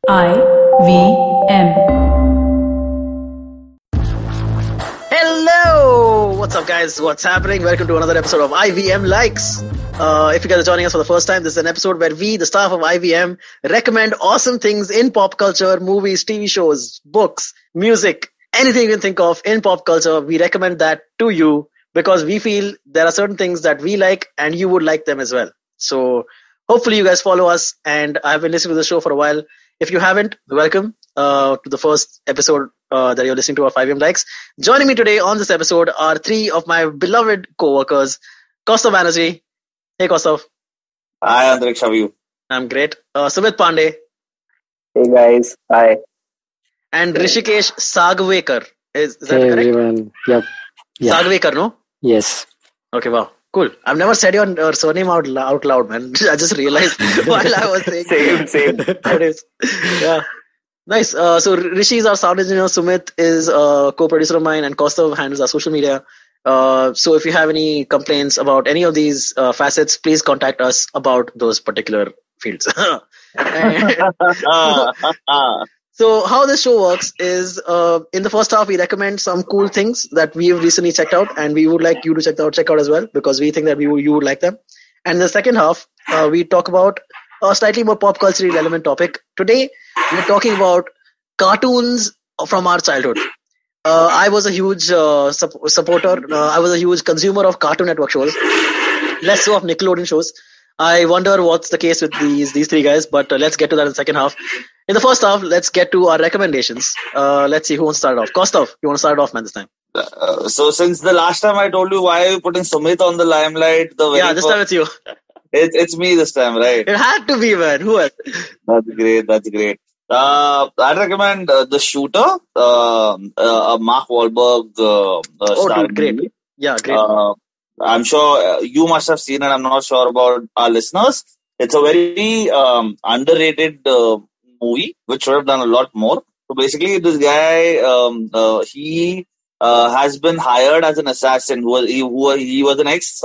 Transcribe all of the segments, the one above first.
IVM. Hello! What's up, guys? What's happening? Welcome to another episode of IVM Likes. If you guys are joining us for the first time, this is an episode where we, the staff of IVM, recommend awesome things in pop culture, movies, TV shows, books, music, anything you can think of in pop culture. We recommend that to you because we feel there are certain things that we like and you would like them as well. So hopefully you guys follow us, and I've been listening to the show for a while. If you haven't, welcome to the first episode that you're listening to of IVM Likes. Joining me today on this episode are three of my beloved co-workers, Kaustav Banerjee. Hey, Kaustav. Hi, Antariksh. How are you? I'm great. Sumit Pandey. Hey guys, hi. And Hrishikesh Sagwekar. Is that Hey correct? everyone. Yep. Yeah. Sagwekar, no? Yes. Okay, wow. Cool. I've never said your surname out loud, man. I just realized while I was saying Same. it is. Yeah. Nice. So Rishi is our sound engineer. Sumit is a co-producer of mine, and Kaustav handles our social media. So if you have any complaints about any of these facets, please contact us about those particular fields. So how this show works is in the first half we recommend some cool things that we have recently checked out, and we would like you to check out as well because we think that you would like them. And in the second half we talk about a slightly more pop culturally relevant topic. Today we're talking about cartoons from our childhood. I was a huge supporter. I was a huge consumer of Cartoon Network shows, less so of Nickelodeon shows. I wonder what's the case with these three guys, but let's get to that in the second half. In the first half, let's get to our recommendations. Let's see who wants to start off. Kaustav, you want to start off, man, this time? So since the last time I told you why are you putting Sumit on the limelight, This time it's you. It's me this time, right? It had to be, man. Who else? That's great. I'd recommend The Shooter, Mark Wahlberg. Dude, great. Movie. Yeah, great. I'm sure you must have seen it. I'm not sure about our listeners. It's a very underrated movie, which should have done a lot more. So basically, this guy, he has been hired as an assassin. He was an ex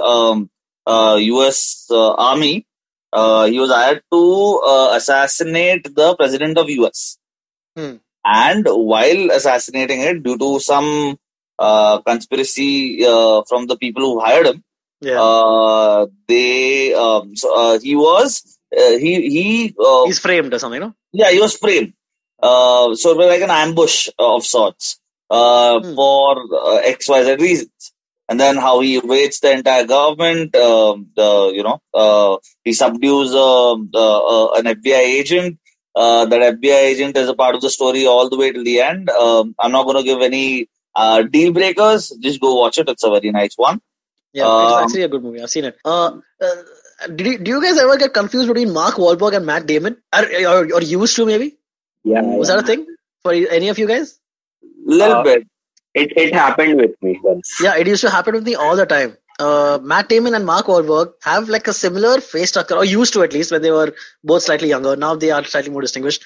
U.S. Army. He was hired to assassinate the president of U.S. And while assassinating it, due to some conspiracy from the people who hired him, he's framed or something, no? Yeah, he was framed. So it was like an ambush of sorts for XYZ reasons. And then how he evades the entire government, he subdues an FBI agent. That FBI agent is a part of the story all the way till the end. I'm not going to give any deal breakers. Just go watch it. It's a very nice one. Yeah, it's actually a good movie. I've seen it. Do you guys ever get confused between Mark Wahlberg and Matt Damon? Or used to, maybe? Yeah. Was that a thing for any of you guys? Little bit. It happened with me once. Yeah, it used to happen with me all the time. Matt Damon and Mark Wahlberg have like a similar face structure, or used to at least, when they were both slightly younger. Now they are slightly more distinguished.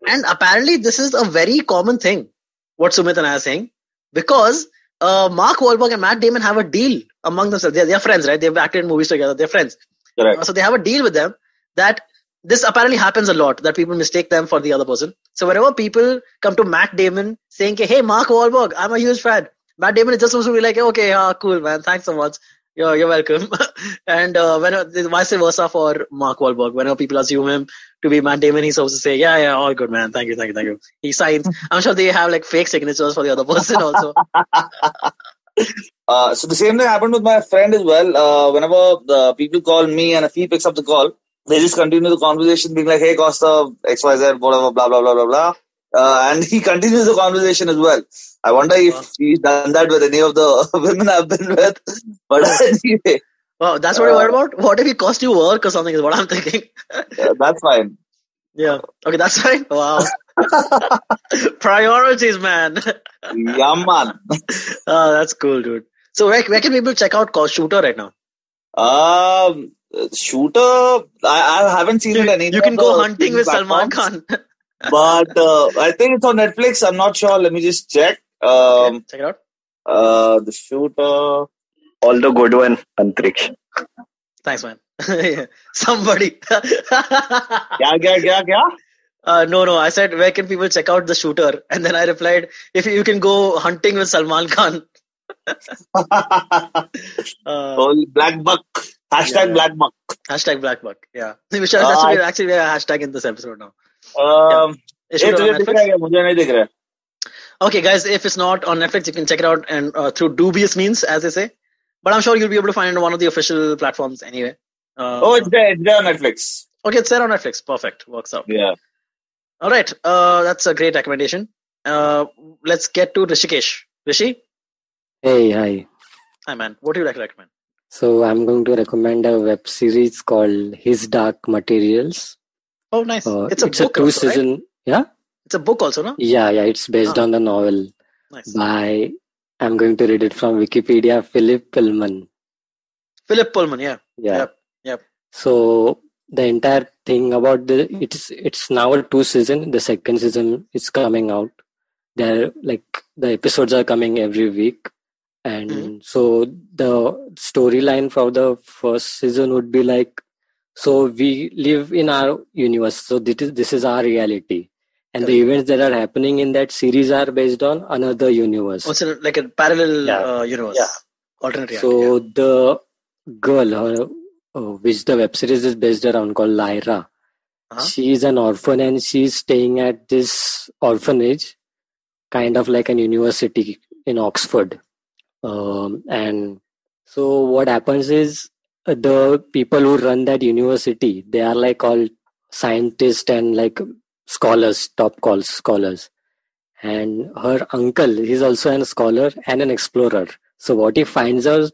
And apparently this is a very common thing, what Sumit and I are saying, because Mark Wahlberg and Matt Damon have a deal among themselves. They're friends, right? They've acted in movies together. They're friends. Correct. So they have a deal with them that this apparently happens a lot, that people mistake them for the other person. So whenever people come to Matt Damon saying, hey, Mark Wahlberg, I'm a huge fan, Matt Damon is just supposed to be like, okay, cool, man, thanks so much. You're welcome. And vice versa for Mark Wahlberg. Whenever people assume him to be Matt Damon, he's supposed to say, yeah, all good, man. Thank you. He signs. I'm sure they have like fake signatures for the other person also. So the same thing happened with my friend as well. Whenever the people call me and if he picks up the call, they just continue the conversation being like, hey, Kaustav, XYZ, whatever, blah, blah, blah, blah, blah. And he continues the conversation as well. I wonder if he's done that with any of the women I've been with. But anyway. Wow, that's what you're worried about? What if he cost you work or something is what I'm thinking. That's fine. Yeah. Okay, that's fine. Wow. Priorities, man. Yeah, man. That's cool, dude. So where can people check out Shooter right now? Shooter, I haven't seen it anywhere. You can go hunting with Salman Khan. But I think it's on Netflix. I'm not sure. Let me just check. Check it out. The Shooter. All the good one, Antariksh. Thanks, man. Somebody. क्या? No. I said, where can people check out The Shooter? And then I replied, if you can go hunting with Salman Khan. Black Buck. Hashtag Black Buck. Hashtag Black Buck. Yeah. We should actually be a hashtag in this episode now. Okay, guys, if it's not on Netflix, you can check it out and through dubious means, as they say. But I'm sure you'll be able to find it on one of the official platforms anyway. It's there. It's there on Netflix. Okay, it's there on Netflix. Perfect. Works out. Yeah. All right. That's a great recommendation. Let's get to Hrishikesh. Rishi? Hey, hi. Hi, man. What do you like to recommend? So I'm going to recommend a web series called His Dark Materials. Oh, nice. It's a book a also, two-season. right? Yeah? It's a book also, no? Yeah. It's based on the novel by, I'm going to read it from Wikipedia, Philip Pullman. Philip Pullman, yeah. Yep. So the entire thing about it's now a 2-season. The second season is coming out. The episodes are coming every week. And so the storyline for the first season would be like, so we live in our universe. So this is our reality. And the events that are happening in that series are based on another universe. Also like a parallel universe. Yeah. Alternate reality. So the girl, which the web series is based around, called Lyra, she is an orphan and she's staying at this orphanage, kind of like an university in Oxford. And so what happens is the people who run that university, they are like all scientists and like scholars, scholars. And her uncle, he's also a scholar and an explorer. So what he finds out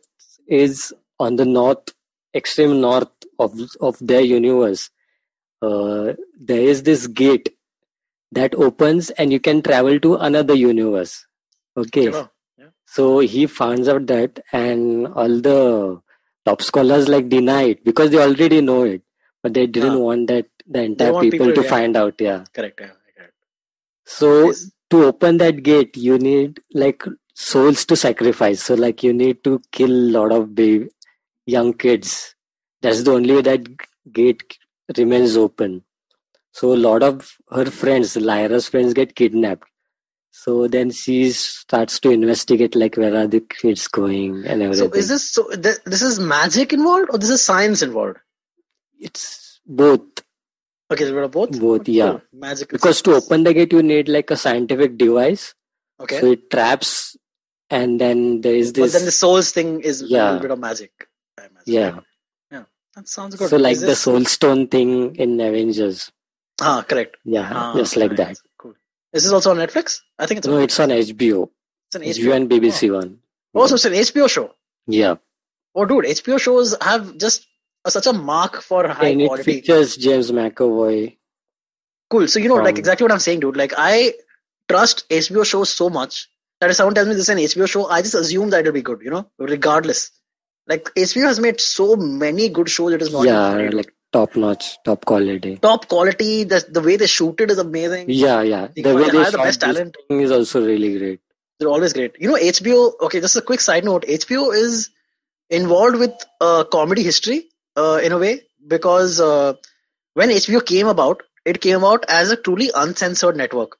is on the extreme north of their universe, there is this gate that opens and you can travel to another universe. Okay. So he finds out that, and all the top scholars deny it because they already know it, but they didn't want that the entire people to find out. Yeah. Correct. So to open that gate, you need souls to sacrifice. So you need to kill a lot of young kids. That's the only way that gate remains open. So a lot of her friends, Lyra's friends, get kidnapped. So then she starts to investigate where are the kids going and everything. So this is magic involved or this is science involved? It's both. Okay, so both? Both, yeah. Cool. Magic. Because to open the gate, you need a scientific device. Okay. So it traps, and then there is this. But then the souls thing is a little bit of magic. Yeah. That sounds good. So the soul stone thing in Avengers. Correct. Yeah, just like that. Cool. Is this also on Netflix? I think it's on Netflix. It's on HBO. It's an HBO and BBC one. Oh, so it's an HBO show? Yeah. Oh, dude, HBO shows have just such a mark for high quality. It features James McAvoy. Cool. So, exactly what I'm saying, dude. I trust HBO shows so much that if someone tells me this is an HBO show, I just assume that it'll be good, regardless. HBO has made so many good shows, it is not even funny, top notch, top quality. Top quality, the way they shoot it is amazing. Yeah. The way they hire the best talent is also really great. They're always great. HBO, okay, just a quick side note, HBO is involved with comedy history in a way, because when HBO came about, it came about as a truly uncensored network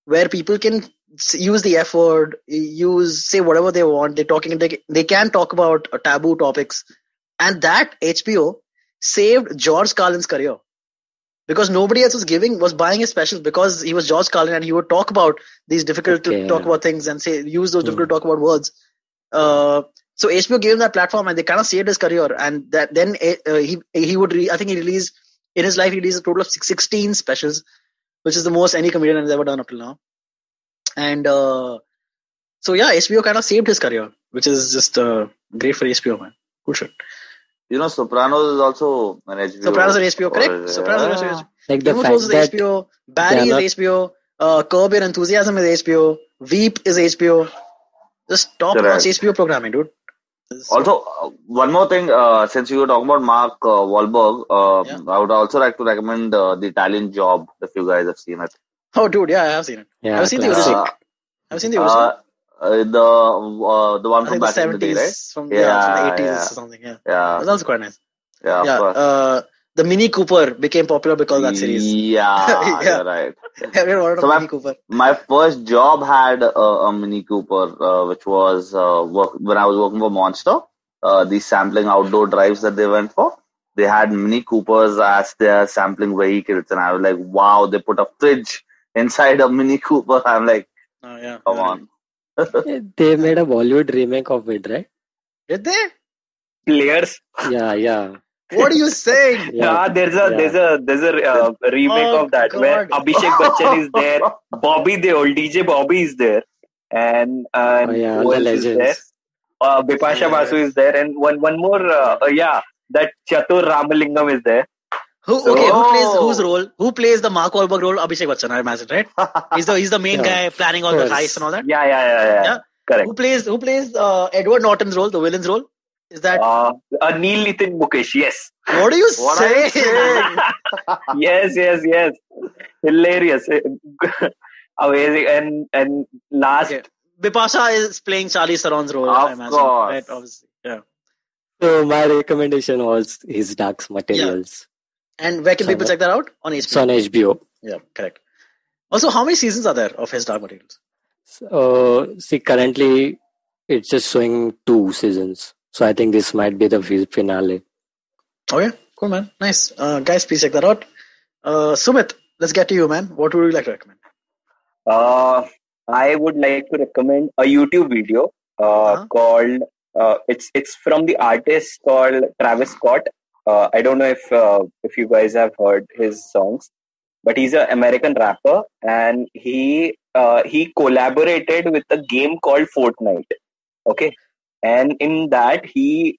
where people can use the F word, say whatever they want. They can talk about taboo topics, and that HBO saved George Carlin's career because nobody else was buying his specials because he was George Carlin and he would talk about these difficult to talk about things and use those difficult to talk about words. So HBO gave him that platform and they kind of saved his career. And then he would I think he released in his life, he released a total of 16 specials, which is the most any comedian has ever done up till now. And HBO kind of saved his career, which is just great for HBO, man. Cool shit. Sopranos is also an HBO. Sopranos is HBO, correct? Sopranos is HBO. The fact that HBO, Barry is HBO, Curb Your Enthusiasm is HBO, Veep is HBO. Just top-notch HBO programming, dude. Also, one more thing, since you were talking about Mark Wahlberg, I would also like to recommend The Italian Job, if you guys have seen it. Oh, dude, yeah, I have seen it. Yeah, I've seen the original. The one from back in the day, right? From the 80s or something, yeah. That's also quite nice. Yeah, of course. the Mini Cooper became popular because of that series. Yeah, Yeah. you're right. Everyone wanted So a my Mini Cooper. my first job had a Mini Cooper, which was when I was working for Monster. These sampling outdoor drives that they went for, they had Mini Coopers as their sampling vehicles, and I was like, wow, they put a fridge inside a Mini Cooper. I'm like, Oh, yeah. come on. They made a Bollywood remake of it, right? Did they? Players. Yeah. What are you saying? Yeah. There's a remake Oh, of that where God. Abhishek Bachchan is there, Bobby the old DJ Bobby is there, and Oh, yeah, all who the else is there? legends. Bipasha Basu Hilarious. is there, and one more. That Chatur Ramalingam is there. Okay, who plays whose Oh, role? Who plays the Mark Wahlberg role? Abhishek Bachchan, I imagine, right? He's the main Yeah, guy planning of all the heists and course. all that. Yeah. Yeah. Correct. Who plays Edward Norton's role, the villain's role? Is that Neil Nitin Mukesh. Yes. what are you what are you saying? saying? Yes. Hilarious. Amazing. And last. Okay. Bipasha is playing Charlie Theron's role, I Of imagine. course. Right, obviously. Yeah. So my recommendation was his Dark's Yeah. Materials. And where can So people check that out? On it's on HBO. HBO. Yeah, correct. Also, how many seasons are there of his Dark Materials? So, see, currently it's just showing 2 seasons. So I think this might be the finale. Okay, cool, man. Nice. Guys, please check that out. Sumit, let's get to you, man. What would you like to recommend? I would like to recommend a YouTube video Uh-huh. called. It's from the artist called Travis Scott. I don't know if you guys have heard his songs, but he's an American rapper, and he collaborated with a game called Fortnite. Okay, and in that he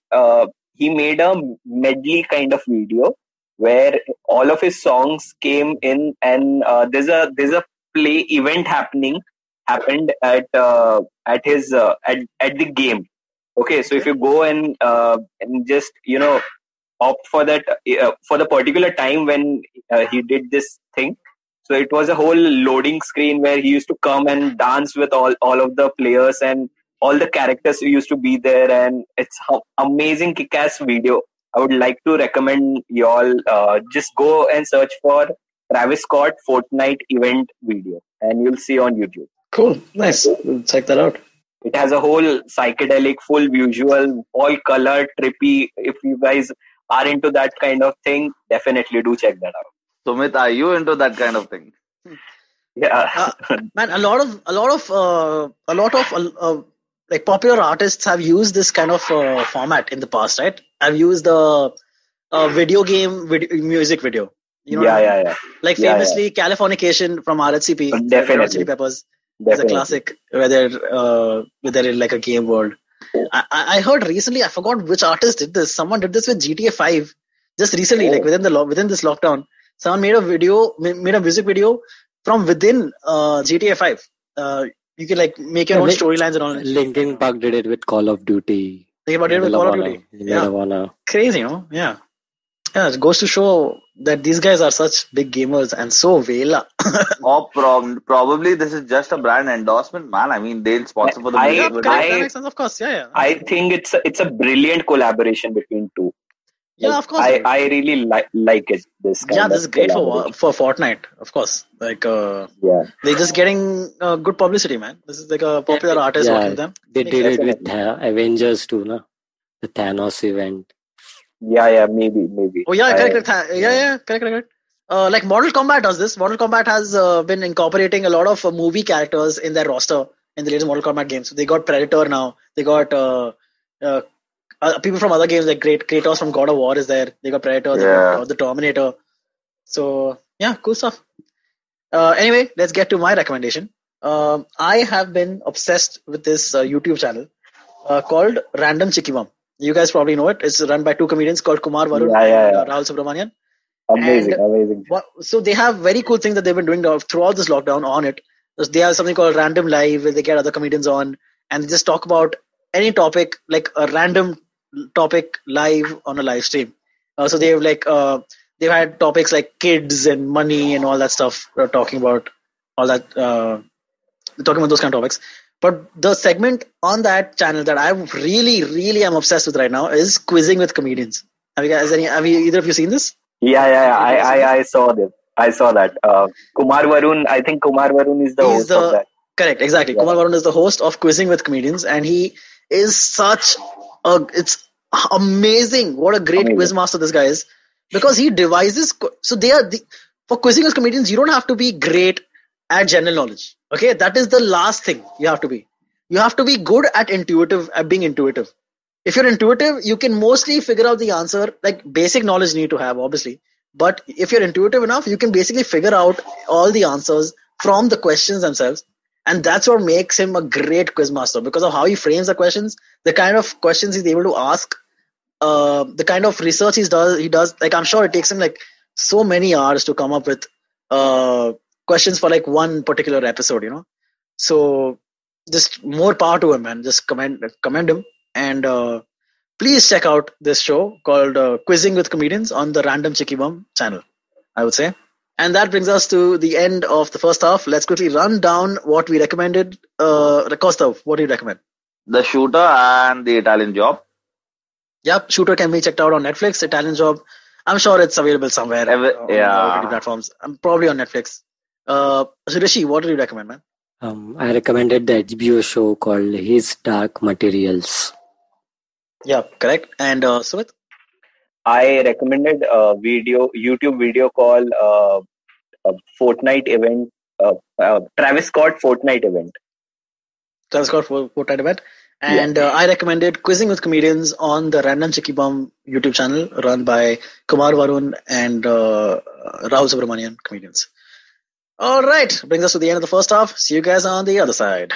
made a medley kind of video where all of his songs came in, and there's a play event happened at his at the game. Okay, so if Okay. you go and just opt for that for the particular time when he did this thing. So it was a whole loading screen where he used to come and dance with all of the players and all the characters who used to be there, and it's amazing kick-ass video. I would like to recommend y'all just go and search for Travis Scott Fortnite event video, and you'll see on YouTube. Cool. Nice. We'll check that out. It has a whole psychedelic, full visual, all color, trippy. If you guys are into that kind of thing, definitely do check that out. Sumit, are you into that kind of thing? Yeah. Man, a lot of like popular artists have used this kind of format in the past, right? I've used the music video. You know what I mean? Yeah. Like Yeah, famously, Californication from RHCP, Red Hot Definitely. Chili Peppers, is a Definitely. classic where they're in like a game world. I heard recently, I forgot which artist did this. Someone did this with GTA 5 just recently, like within this lockdown. Someone made a music video from within GTA 5. You can like make your own storylines and all. Linkin Park did it with Call of Duty. Think about it with Call of Duty. Yeah. Crazy, you know? Yeah. Yeah, it goes to show that these guys are such big gamers and so vela. Or probably this is just a brand endorsement, man. I mean, they'll sponsor for the I- music Yeah, video. correct. That makes sense, of course. Yeah. I think it's a brilliant collaboration between two. Yeah, of course. I really like it. This kind Yeah, this is of great collaboration. for Fortnite, of course. Like, Yeah. they're just getting good publicity, man. This is like a popular artist working with them. They Makes did it sense. with Avengers too, no? The Thanos event. Yeah, maybe. Oh yeah, correct. Like Mortal Kombat does this. Mortal Kombat has been incorporating a lot of movie characters in their roster in the latest Mortal Kombat games. So they got Predator now. They got people from other games like Kratos from God of War is there. They got Predator. They got the Terminator. So yeah, cool stuff. Anyway, let's get to my recommendation. I have been obsessed with this YouTube channel called Random Chikibum. You guys probably know it. It's run by 2 comedians called Kumar Varun and Rahul Subramanian. Amazing. So they have very cool things that they've been doing throughout this lockdown on it. They have something called Random Live where they get other comedians on and they just talk about any topic, like a random topic live on a live stream. So they've they've had topics like kids and money and all that stuff. Talking about all that, talking about those kind of topics. But the segment on that channel that I really am obsessed with right now is Quizzing with Comedians. Have either of you seen this? Yeah. I saw that. I saw that. Kumar Varun. I think Kumar Varun is the He's host of that. correct, exactly. Yeah. Kumar Varun is the host of Quizzing with Comedians, and he is such a. It's amazing. What a great quiz master this guy is, because he devises. So they are for Quizzing with Comedians. You don't have to be great at general knowledge. Okay, that is the last thing you have to be. You have to be good at being intuitive. If you're intuitive, you can mostly figure out the answer. Like basic knowledge you need to have, obviously. But if you're intuitive enough, you can basically figure out all the answers from the questions themselves. And that's what makes him a great quizmaster, because of how he frames the questions, the kind of questions he's able to ask, the kind of research he does. Like, I'm sure it takes him like so many hours to come up with questions for like one particular episode. So just more power to him, man. Just commend him. And please check out this show called Quizzing with Comedians on the Random Chikibum channel, I would say. And that brings us to the end of the first half. Let's quickly run down what we recommended. Kaustav, what do you recommend? The Shooter and The Italian Job. Yep, Shooter can be checked out on Netflix. Italian Job, I'm sure it's available somewhere on the OTT platforms. Probably on Netflix. So Hrishi, what do you recommend, man? I recommended the HBO show called His Dark Materials. Yeah, correct. And Sumit? I recommended a YouTube video called a Fortnite event, Travis Scott Fortnite event. Travis Scott Fortnite event. And I recommended Quizzing with Comedians on the Random Chikibum YouTube channel run by Kumar Varun and Rahul Subramanian comedians. All right, brings us to the end of the first half. See you guys on the other side.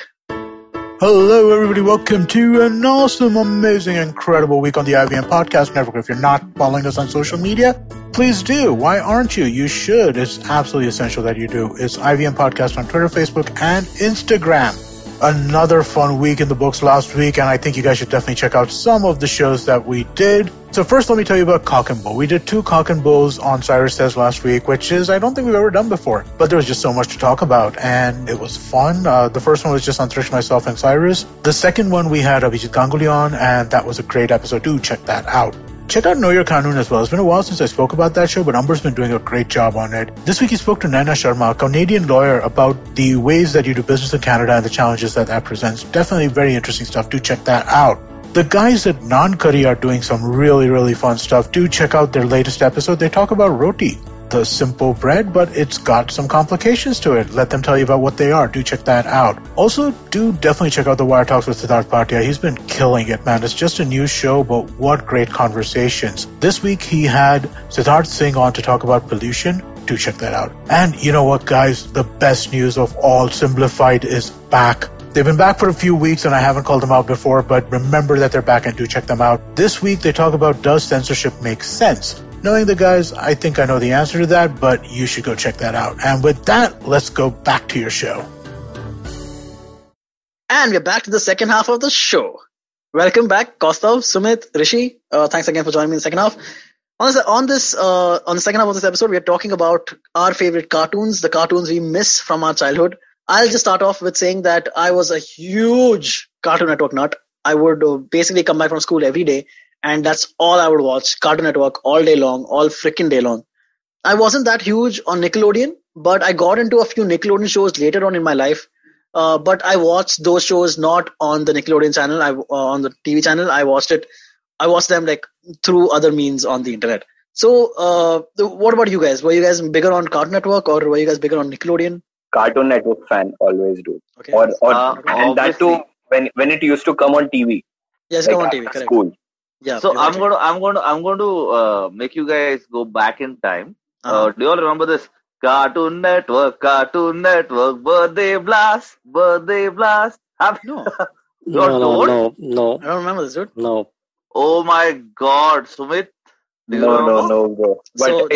Hello, everybody. Welcome to an awesome, amazing, incredible week on the IVM Podcast Network. If you're not following us on social media, please do. Why aren't you? You should. It's absolutely essential that you do. It's IVM Podcast on Twitter, Facebook, and Instagram. Another fun week in the books last week, and I think you guys should definitely check out some of the shows that we did. So first, let me tell you about Cock and Bull. We did 2 Cock and Bulls on Cyrus Says last week, which is, I don't think we've ever done before. But there was just so much to talk about, and it was fun. The first one was just Antariksh, myself, and Cyrus. The second one, we had Abhijit Ganguly on, and that was a great episode. Do check that out. Check out Know Your Kanun as well. It's been a while since I spoke about that show, but Umber's been doing a great job on it. This week he spoke to Naina Sharma, a Canadian lawyer, about the ways that you do business in Canada and the challenges that presents. Definitely very interesting stuff. Do check that out. The guys at Naan Curry are doing some really, really fun stuff. Do check out their latest episode. They talk about roti, the simple bread, but it's got some complications to it. Let them tell you about what they are. Do check that out. Also, do definitely check out the Wire Talks with Siddharth Bhatia. He's been killing it, man. It's just a new show, but what great conversations. This week he had Siddharth Singh on to talk about pollution. Do check that out. And you know what, guys? The best news of all, Simplified is back. They've been back for a few weeks and I haven't called them out before, but remember that they're back and do check them out. This week they talk about, does censorship make sense? Knowing the guys, I think I know the answer to that, but you should go check that out. And with that, let's go back to your show. And we're back to the second half of the show. Welcome back, Kaustav, Sumit, Hrishi. Thanks again for joining me in the second half. On the second half of this episode, we are talking about our favorite cartoons, the cartoons we miss from our childhood. I'll just start off with saying that I was a huge Cartoon Network nut. I would basically come back from school every day, and that's all I would watch. Cartoon Network all day long, all freaking day long. I wasn't that huge on Nickelodeon, but I got into a few Nickelodeon shows later on in my life. But I watched those shows not on the Nickelodeon channel, on the TV channel. I watched them like through other means on the internet. So, what about you guys? Were you guys bigger on Cartoon Network or were you guys bigger on Nickelodeon? Cartoon Network fan, always do. Okay. And that too when it used to come on TV. Yes, like come on TV. Correct. School. Yeah. So exactly. I'm going to make you guys go back in time. Do you all remember this? Cartoon Network, birthday blast. No. No. I don't remember this, dude. No. Oh my God, Sumit. No, bro. But So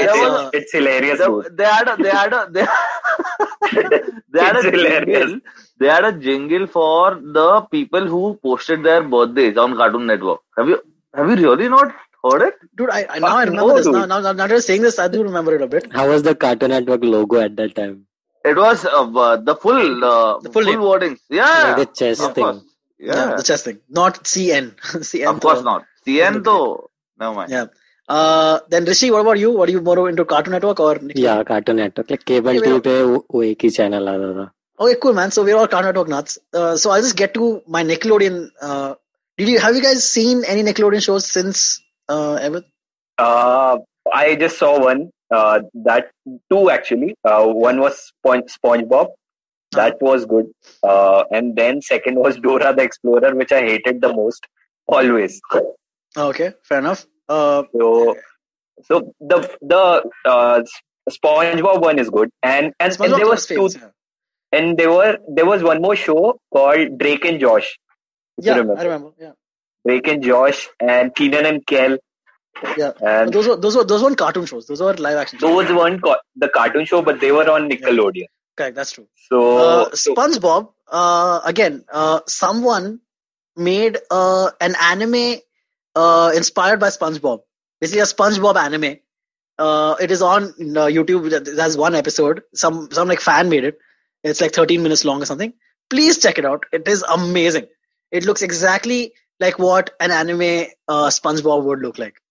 it's hilarious. They had a jingle for the people who posted their birthdays on Cartoon Network. Have you really not heard it? Dude, now I remember this. Now that you're saying this, I do remember it a bit. How was the Cartoon Network logo at that time? It was the full name. wordings. Yeah. Like the chess of thing. course. Yeah. The chess thing. Not CN. CN Of course not. CN though. Never mind. Yeah. Then Rishi, what about you? What are you more into, Cartoon Network or Nickelodeon? Yeah, Cartoon Network. Like cable TV पे वो एक ही channel आता था. Okay, cool, man. So we're all Cartoon Network nuts. So I'll just get to my Nickelodeon. Have you guys seen any Nickelodeon shows since ever? I just saw one. That two actually. One was SpongeBob. That was good. And then second was Dora the Explorer, which I hated the most. Always. Okay, fair enough. So the SpongeBob one is good, and there was two, and there was one more show called Drake and Josh. Yeah, I remember. Yeah, Drake and Josh and Keenan and Kel. Yeah, and those weren't cartoon shows. Those were live action shows. Those weren't the cartoon show, but they were on Nickelodeon. Yeah. Correct, that's true. So SpongeBob, again, someone made an anime inspired by SpongeBob. Basically, a SpongeBob anime. It is on YouTube. There's one episode. Some like fan made it. It's like 13 minutes long or something. Please check it out. It is amazing. It looks exactly like what an anime SpongeBob would look like.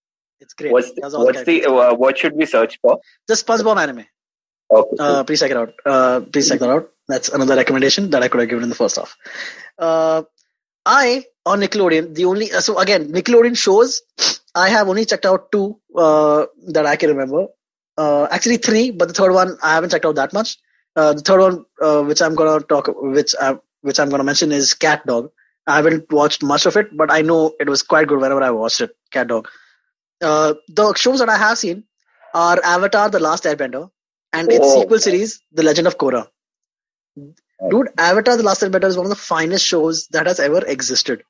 It's great. What should we search for? The SpongeBob anime. Okay. Please check it out. Please check that out. That's another recommendation that I could have given in the first half. On Nickelodeon, so again, Nickelodeon shows, I have only checked out two that I can remember. Actually three, but the third one I haven't checked out that much. The third one, which I'm gonna mention, is Cat Dog. I haven't watched much of it, but I know it was quite good whenever I watched it. Cat Dog. The shows that I have seen are Avatar: The Last Airbender and its sequel series, The Legend of Korra. Dude, Avatar: The Last Airbender is one of the finest shows that has ever existed.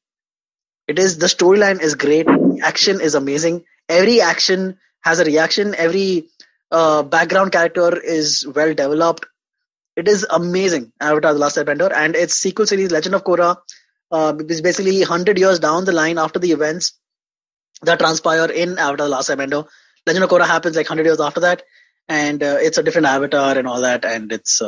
The storyline is great. Action is amazing. Every action has a reaction. Every background character is well developed. It is amazing, Avatar: The Last Airbender, and its sequel series, Legend of Korra, is basically 100 years down the line after the events that transpire in Avatar: The Last Airbender. Legend of Korra happens like 100 years after that, and it's a different avatar and all that, and it's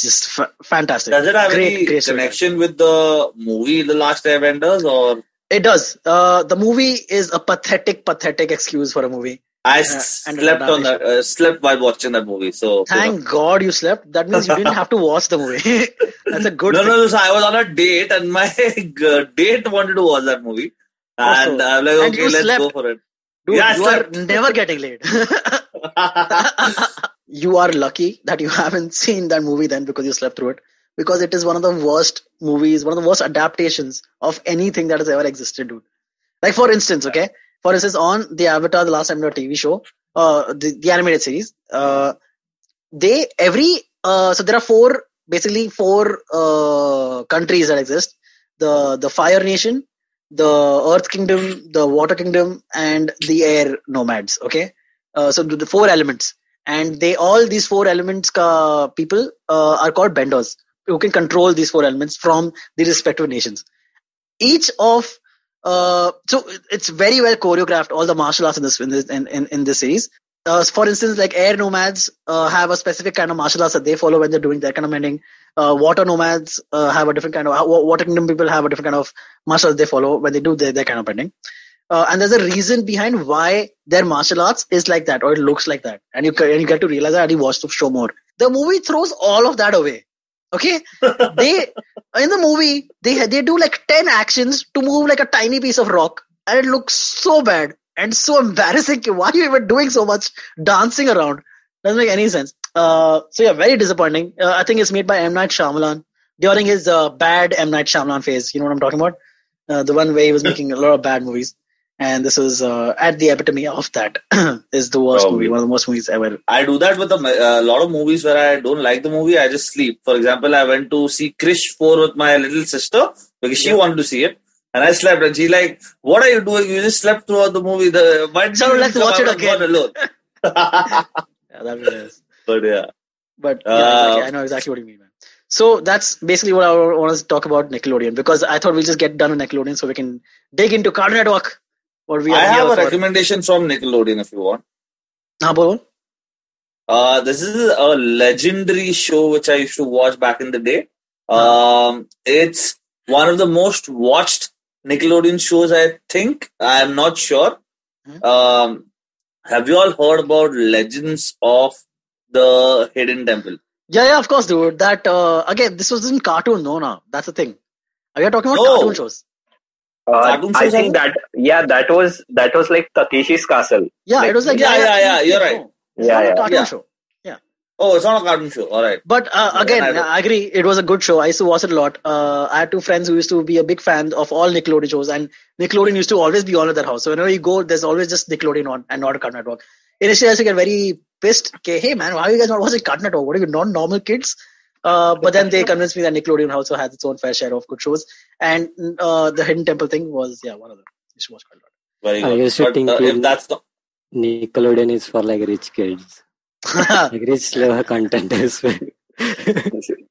just fantastic. Does it have any connection with the movie The Last Airbenders, or? It does. The movie is a pathetic excuse for a movie. I slept while watching that movie. So thank God you slept. That means you didn't have to watch the movie. That's a good thing. No. So I was on a date, and my date wanted to watch that movie, and I'm like, okay, let's go for it. Dude, you are never getting late. You are lucky that you haven't seen that movie then, because you slept through it. Because it is one of the worst movies, one of the worst adaptations of anything that has ever existed, dude. Like for instance, on the Avatar: The Last Airbender TV show, the animated series, so there are four countries that exist: the Fire Nation, the Earth Kingdom, the Water Kingdom, and the Air Nomads. Okay, so the four elements, and these four elements people are called benders, who can control these four elements from the respective nations. So it's very well choreographed, all the martial arts in this series. For instance, like air nomads have a specific kind of martial arts that they follow when they're doing their kind of bending. Water nomads have a different kind of Water Kingdom people have a different kind of martial arts they follow when they do their kind of bending. And there's a reason behind why their martial arts is like that, or it looks like that, and you get to realize that and you watch the show more. The movie throws all of that away. Okay, in the movie they do like 10 actions to move like a tiny piece of rock, and it looks so bad and so embarrassing. Why are you even doing so much dancing around? Doesn't make any sense. So yeah, very disappointing. I think it's made by M. Night Shyamalan during his bad M. Night Shyamalan phase. You know what I'm talking about? The one where he was making a lot of bad movies. And this was at the epitome of that. Is the worst movie, one of the worst movies ever. I do that with a lot of movies where I don't like the movie, I just sleep. For example, I went to see Krish 4 with my little sister because she wanted to see it. And I slept, and she like, what are you doing? You just slept throughout the movie. Let's watch it again. Alone. Yeah, that is. But yeah. But yeah, exactly. I know exactly what you mean, man. So that's basically what I want to talk about Nickelodeon, because I thought we'll just get done with Nickelodeon so we can dig into Cartoon Network. I have a recommendation from Nickelodeon if you want. This is a legendary show which I used to watch back in the day. It's one of the most watched Nickelodeon shows, I think. I'm not sure. Have you all heard about Legends of the Hidden Temple? Yeah, of course, dude. That again, this was in cartoon, no. That's the thing. Are you talking about No. cartoon shows? Cartoon I shows think also? that was like Takeshi's Castle. Yeah, it was like Yeah, you're right. No, it's not a cartoon Yeah. show. Yeah. Oh, it's not a cartoon show. All right. But again, I agree. It was a good show. I used to watch it a lot. I had two friends who used to be a big fan of all Nickelodeon shows, and Nickelodeon used to always be on at their house. So whenever you go, there's always just Nickelodeon on and not a Cartoon Network. Initially, I used to get very pissed. Okay, hey man, why are you guys not watching Cartoon Network? What are you, non-normal kids? But then they convinced me that Nickelodeon also has its own fair share of good shows, and the Hidden Temple thing was one of them. You should watch quite a lot. Very good. I used to think if that's the Nickelodeon is for like rich kids. like rich level content as well.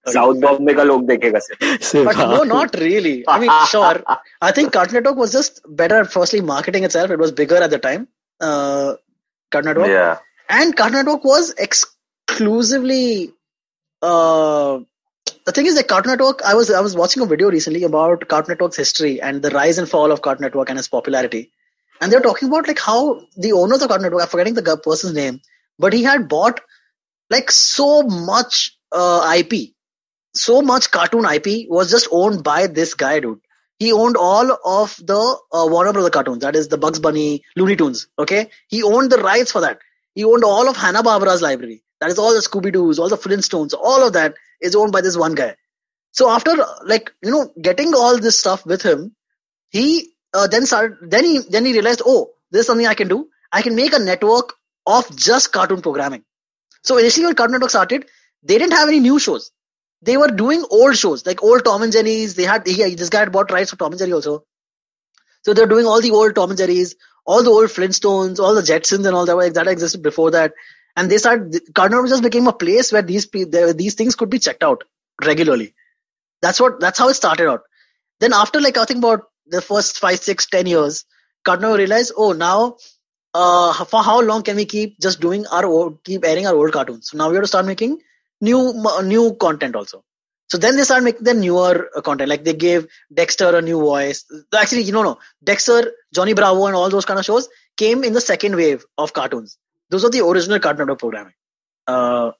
South Bombay का लोग देखेगा सिर्फ. But no, not really. I mean, sure. I think Cartoon Network was just better at firstly marketing itself. It was bigger at the time. Cartoon Network. Yeah. And Cartoon Network was exclusively. The thing is that Cartoon Network. I was watching a video recently about Cartoon Network's history and the rise and fall of Cartoon Network and its popularity. And they're talking about like how the owners of Cartoon Network, I'm forgetting the person's name, but he had bought like so much IP. So much cartoon IP was just owned by this guy, dude. He owned all of the Warner Brother cartoons. That is the Bugs Bunny, Looney Tunes. Okay, he owned the rights for that. He owned all of Hanna-Barbera's library. That is all the Scooby Doos, all the Flintstones. All of that is owned by this one guy. So after getting all this stuff with him, he then he realized, oh, there's something I can do. I can make a network of just cartoon programming. So initially when Cartoon Network started, they didn't have any new shows. They were doing old shows, like old Tom and Jerry's. This guy had bought rights for Tom and Jerry also. So they're doing all the old Tom and Jerry's, all the old Flintstones, all the Jetsons and all that existed before that. And Cartoon Network just became a place where these things could be checked out regularly. That's how it started out. Then after I think about the first 5, 6, 10 years, Cartoon Network realized, oh, now for how long can we keep airing our old cartoons? So now we have to start making new content also. So then they started making the newer content. Like they gave Dexter a new voice. Actually, Dexter, Johnny Bravo, and all those kind of shows came in the second wave of cartoons. Those are the original Cartoon Network programming. So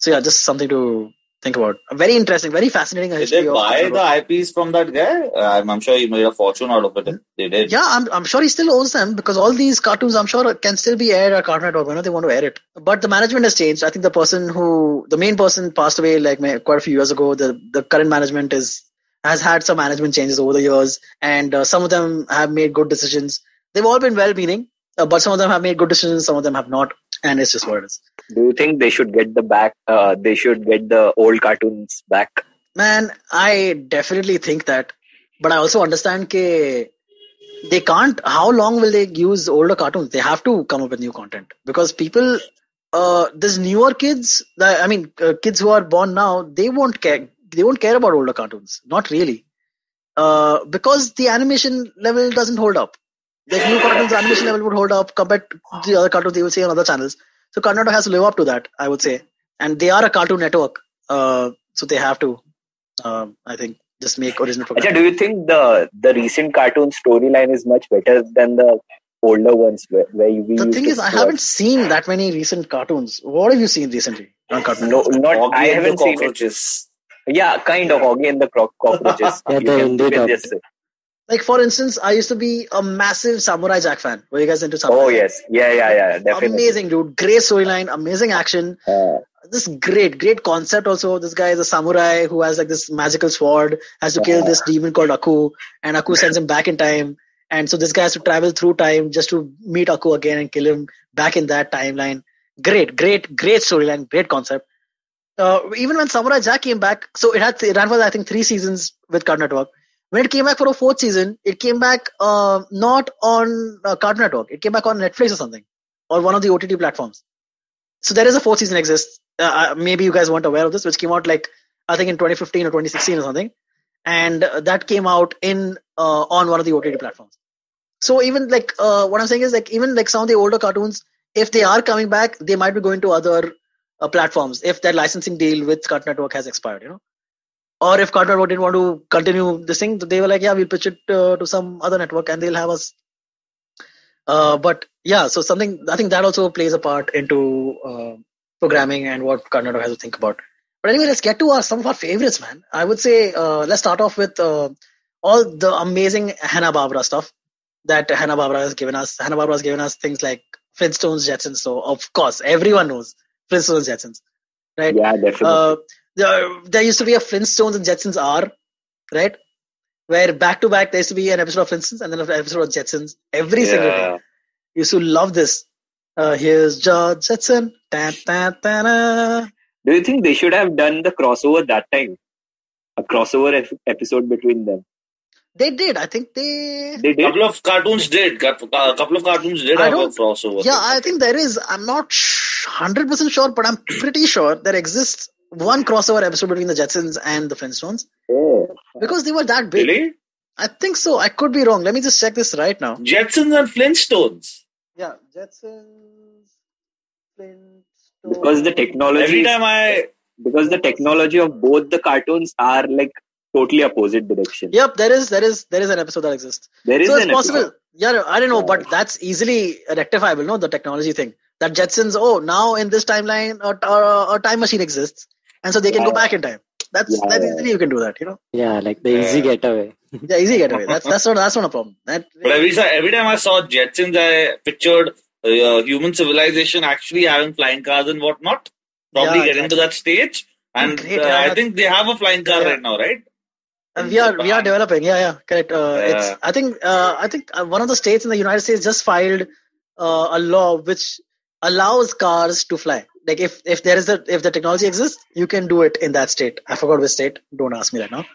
yeah, just something to think about. Very interesting, very fascinating. Did they buy the IPs from that guy? I'm sure he made a fortune out of it. They did. Yeah, I'm sure he still owns them because all these cartoons, I'm sure, can still be aired at Cartoon Network whenever they want to air it. But the management has changed. I think the main person passed away quite a few years ago. The current management has had some management changes over the years, and some of them have made good decisions. They've all been well-meaning, but some of them have made good decisions, some of them have not, and it's just what it is. Do you think they should get they should get the old cartoons back? Man, I definitely think that. But I also understand they can't. How long will they use older cartoons? They have to come up with new content because people, these newer kids, kids who are born now, they won't care. They won't care about older cartoons. Not really. Because the animation level doesn't hold up. The new cartoons animation level would hold up compared to the other cartoons they will see on other channels. So Cartoon Network has to live up to that, I would say. And they are a cartoon network. So they have to, I think, just make original programming. Do you think the recent cartoon storyline is much better than the older ones where we The thing is, I haven't seen that many recent cartoons. What have you seen recently on Cartoon No, Network? not. I haven't seen it. Yeah, kind of. Augie and the Cockroaches. Like, for instance, I used to be a massive Samurai Jack fan. Were you guys into Samurai Oh, Jack? yes. Yeah, definitely. Amazing, dude. Great storyline, amazing action. This great concept also. This guy is a samurai who has this magical sword, has to kill this demon called Aku, and Aku sends him back in time. And so this guy has to travel through time just to meet Aku again and kill him back in that timeline. Great storyline, great concept. Even when Samurai Jack came back, so it ran for I think 3 seasons with Cartoon Network. When it came back for a 4th season, it came back not on Cartoon Network. It came back on Netflix or something, or one of the OTT platforms. So there is a 4th season exists. Maybe you guys weren't aware of this, which came out I think in 2015 or 2016 or something, and that came out on one of the OTT platforms. So even what I'm saying is even some of the older cartoons, if they are coming back, they might be going to other platforms if their licensing deal with Cartoon Network has expired, Or if Cartoon Network didn't want to continue this thing, they were like, yeah, we'll pitch it to some other network and they'll have us But yeah, so I think that also plays a part into programming and what Cartoon Network has to think about. But anyway, let's get to some of our favorites, man. I would say let's start off with all the amazing Hanna-Barbera stuff that Hanna-Barbera has given us. Hanna-Barbera has given us things like Flintstones, Jetsons. So of course, everyone knows Flintstones, Jetsons, right? Yeah, definitely. There used to be a Flintstones and Jetsons R, right? Where back to back there used to be an episode of Flintstones and then an episode of Jetsons every single day. Used to love this. Here's George Jetson. Da, da, da, da. Do you think they should have done the crossover that time? A crossover episode between them? They did. I think they did. Couple of cartoons did have a crossover. Yeah, I think there is. I'm not 100% sure, but I'm pretty sure there exists one crossover episode between the Jetsons and the Flintstones. Oh. Because they were that big. Really? I think so. I could be wrong. Let me just check this right now. Jetsons and Flintstones. Yeah, Jetsons, Flintstones. Because the technology. Because the technology of both the cartoons are like totally opposite direction. Yep, there is an episode that exists. There is so it's an possible. episode. Yeah, I don't know, but that's easily rectifiable. No, the technology thing. That Jetsons. Now in this timeline, a time machine exists, and so they can go back in time. That's easily you can do that. Yeah, like the easy getaway. Yeah, easy getaway. That's not a problem. But every time I saw Jetsons, I pictured human civilization actually having flying cars and whatnot. Probably getting to that stage, and I think they have a flying car right now, right? And we are developing. Yeah, correct. It's I think one of the states in the United States just filed a law which allows cars to fly. Like if the technology exists, you can do it in that state. I forgot which state. Don't ask me right now.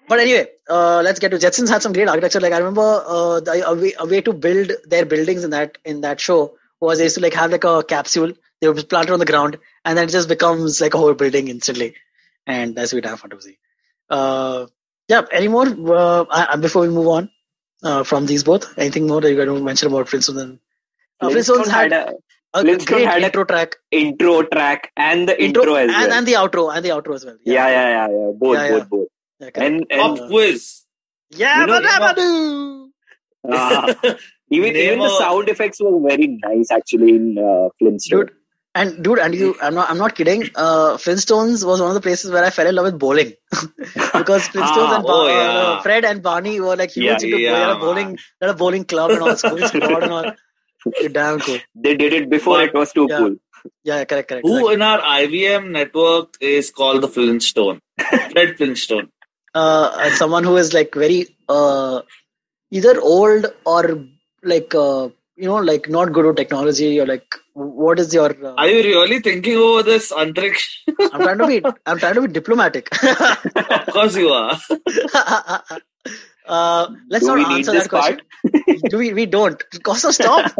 But anyway, let's get to Jetsons. Had some great architecture. Like I remember a way to build their buildings in that show was they used to like have like a capsule. They would plant it on the ground, and then it just becomes like a whole building instantly. And that's really damn fun to see. Any more before we move on from these both? Anything more that you got to mention about Flintstones? Flintstones had a great intro track. Intro track and the intro as well. And the outro as well. Yeah. Both. Yeah, and pop quiz. Yeah, even the sound effects were very nice actually in Flintstones. Dude, I'm not kidding. Flintstones was one of the places where I fell in love with bowling because Flintstones and Fred and Barney were like huge into bowling. They had a bowling club and all, school squad and all. Damn cool. They did it before it was too cool. Yeah, correct. Who in our IVM network is called the Flintstone? Fred Flintstone. Someone who is like very either old or like like not good with technology, or like what is your are you really thinking over this, Antariksh? I'm trying to be diplomatic. Of course you are. Let's not answer that question. We don't. Kaustav, stop.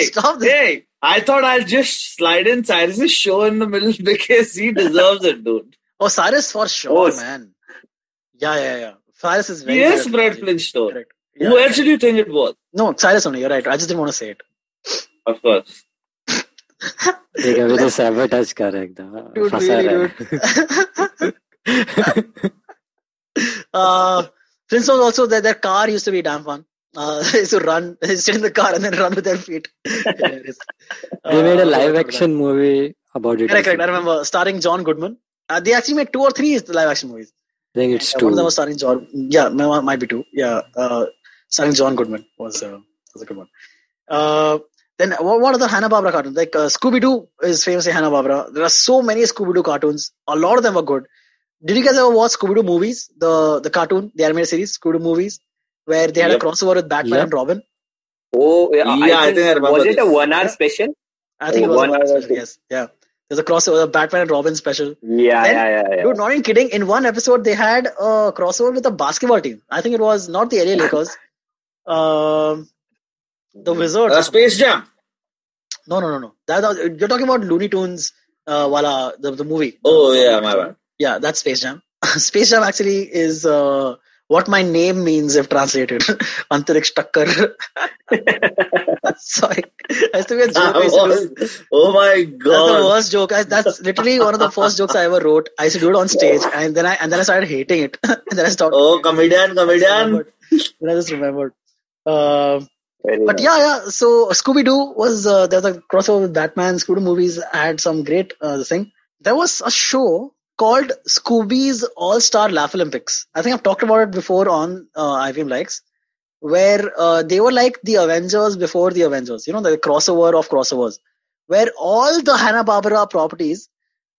Stop this. Hey, I thought I'll just slide in Cyrus's show in the middle because he deserves it, dude. Oh, Cyrus for sure, man. Yeah. Cyrus is very. Yes, Fred Flintstone. Correct. Yeah. Who else did you think it was? No, Cyrus only. You're right. I just didn't want to say it. Of course. देखा तो sabotage कर रहा एकदम Flintstones also their car used to be damn fun. They used to sit in the car and then run with their feet. They made a live action movie about it. Correct. I remember starring John Goodman. They actually made 2 or 3 live action movies. I think it's 2. One of them was starring John. Yeah, might be 2. Yeah, starring John Goodman was a good one. Then what other Hanna-Barbera cartoons? Like Scooby Doo is famously Hanna-Barbera. There are so many Scooby Doo cartoons. A lot of them were good. Did you guys ever watch Scooby Doo movies? The cartoon, the animated series, Scooby Doo movies, where they had a crossover with Batman and Robin? Oh, yeah. I think I remember. Was it a 1 hour special? I think it was 1 hour special. Yes, yeah. There's a crossover, a Batman and Robin special. Yeah. Dude, not even kidding. In one episode, they had a crossover with a basketball team. I think it was not the LA Lakers. The Wizards. Space Jam. No. You're talking about Looney Tunes, the movie. Oh, yeah, my bad. Yeah, that's Space Jam. Space Jam actually is what my name means if translated. Antariksh Takkar. Sorry. That's to be a joke. Oh my god. That's the worst joke. That's literally one of the first jokes I ever wrote. I used to do it on stage and then I started hating it. And then I stopped. Oh, comedian. Then I just remembered. But yeah. So Scooby Doo was there was a crossover with Batman. Scooby Doo movies had some great thing. There was a show called Scooby's All Star Laugh Olympics. I think I've talked about it before on IVM Likes, where they were like the Avengers before the Avengers. You know, the crossover of crossovers, where all the Hanna-Barbera properties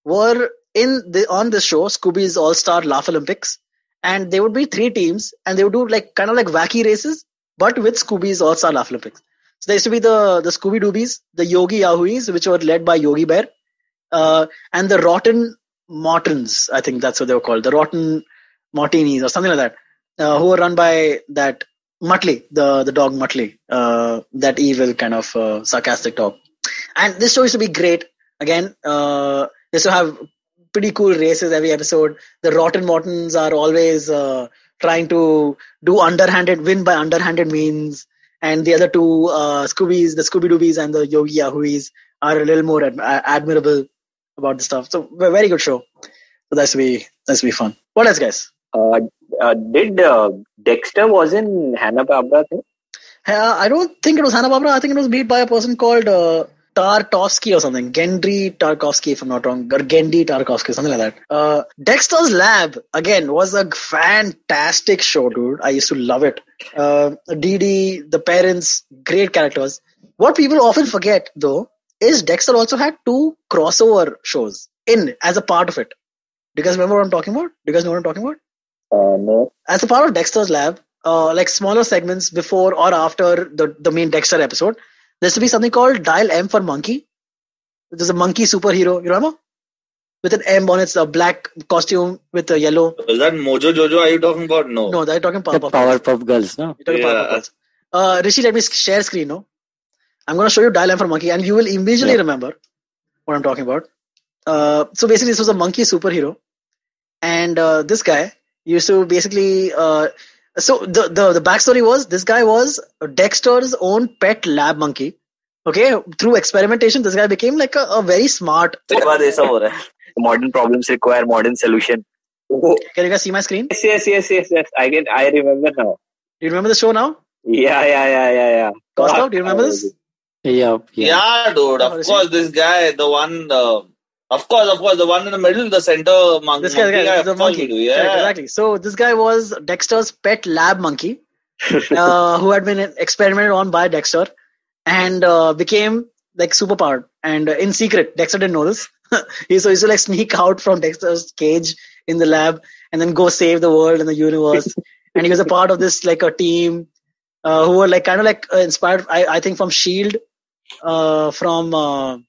were on this show, Scooby's All Star Laugh Olympics, and there would be 3 teams, and they would do like kind of like wacky races, but with Scooby's All Star Laugh Olympics. So there used to be the Scooby Doobies, the Yogi Yahoos, which were led by Yogi Bear, and the Rotten Mortons. I think that's what they were called, the Rotten Martinis or something like that, who were run by that Muttley, the dog Muttley, that evil kind of sarcastic dog. And this show used to be great. Again, they used to have pretty cool races every episode. The Rotten Mortons are always trying to win by underhanded means. And the other 2, Scoobies, the Scooby Doobies and the Yogi Yahoos are a little more admirable about the stuff. So, a very good show. So that's be fun. What else, guys? Did Dexter was in Hanna-Barbera thing? I don't think it was Hanna-Barbera. I think it was made by a person called Tarkovsky or something. Gendry Tarkovsky, if I'm not wrong. Or Gendy Tarkovsky, something like that. Dexter's Lab, again, was a fantastic show, dude. I used to love it. Dee Dee, the parents, great characters. What people often forget, though, is Dexter also had 2 crossover shows as a part of it. Do you guys remember what I'm talking about? Do you guys know what I'm talking about? No. As a part of Dexter's Lab, like smaller segments before or after the main Dexter episode, there used to be something called Dial M for Monkey. There's a monkey superhero, you remember? With an M on its black costume with a yellow. Is that Mojo Jojo? Are you talking about? No, they're talking Powerpuff Girls, no? You're talking Powerpuff Girls. Hrishi, let me share screen, no? I'm going to show you Dial M for Monkey, and you will immediately remember what I'm talking about. So basically, this was a monkey superhero, and this guy used to basically. So the backstory was this guy was Dexter's own pet lab monkey. Okay, through experimentation, this guy became like a very smart. Modern problems require modern solution. Can you guys see my screen? Yes. I remember now. Do you remember the show now? Yeah. Kaustav, do you remember this? Yeah, dude. Of course, this guy, the one. Of course, the one in the middle, the center monkey. This guy is the monkey. Yeah, correct, exactly. So this guy was Dexter's pet lab monkey, who had been experimented on by Dexter, and became like superpowered. And in secret, Dexter didn't know this. He used to like sneak out from Dexter's cage in the lab and then go save the world and the universe. And he was a part of this like a team who were like kind of like inspired, I think, from Shield, from.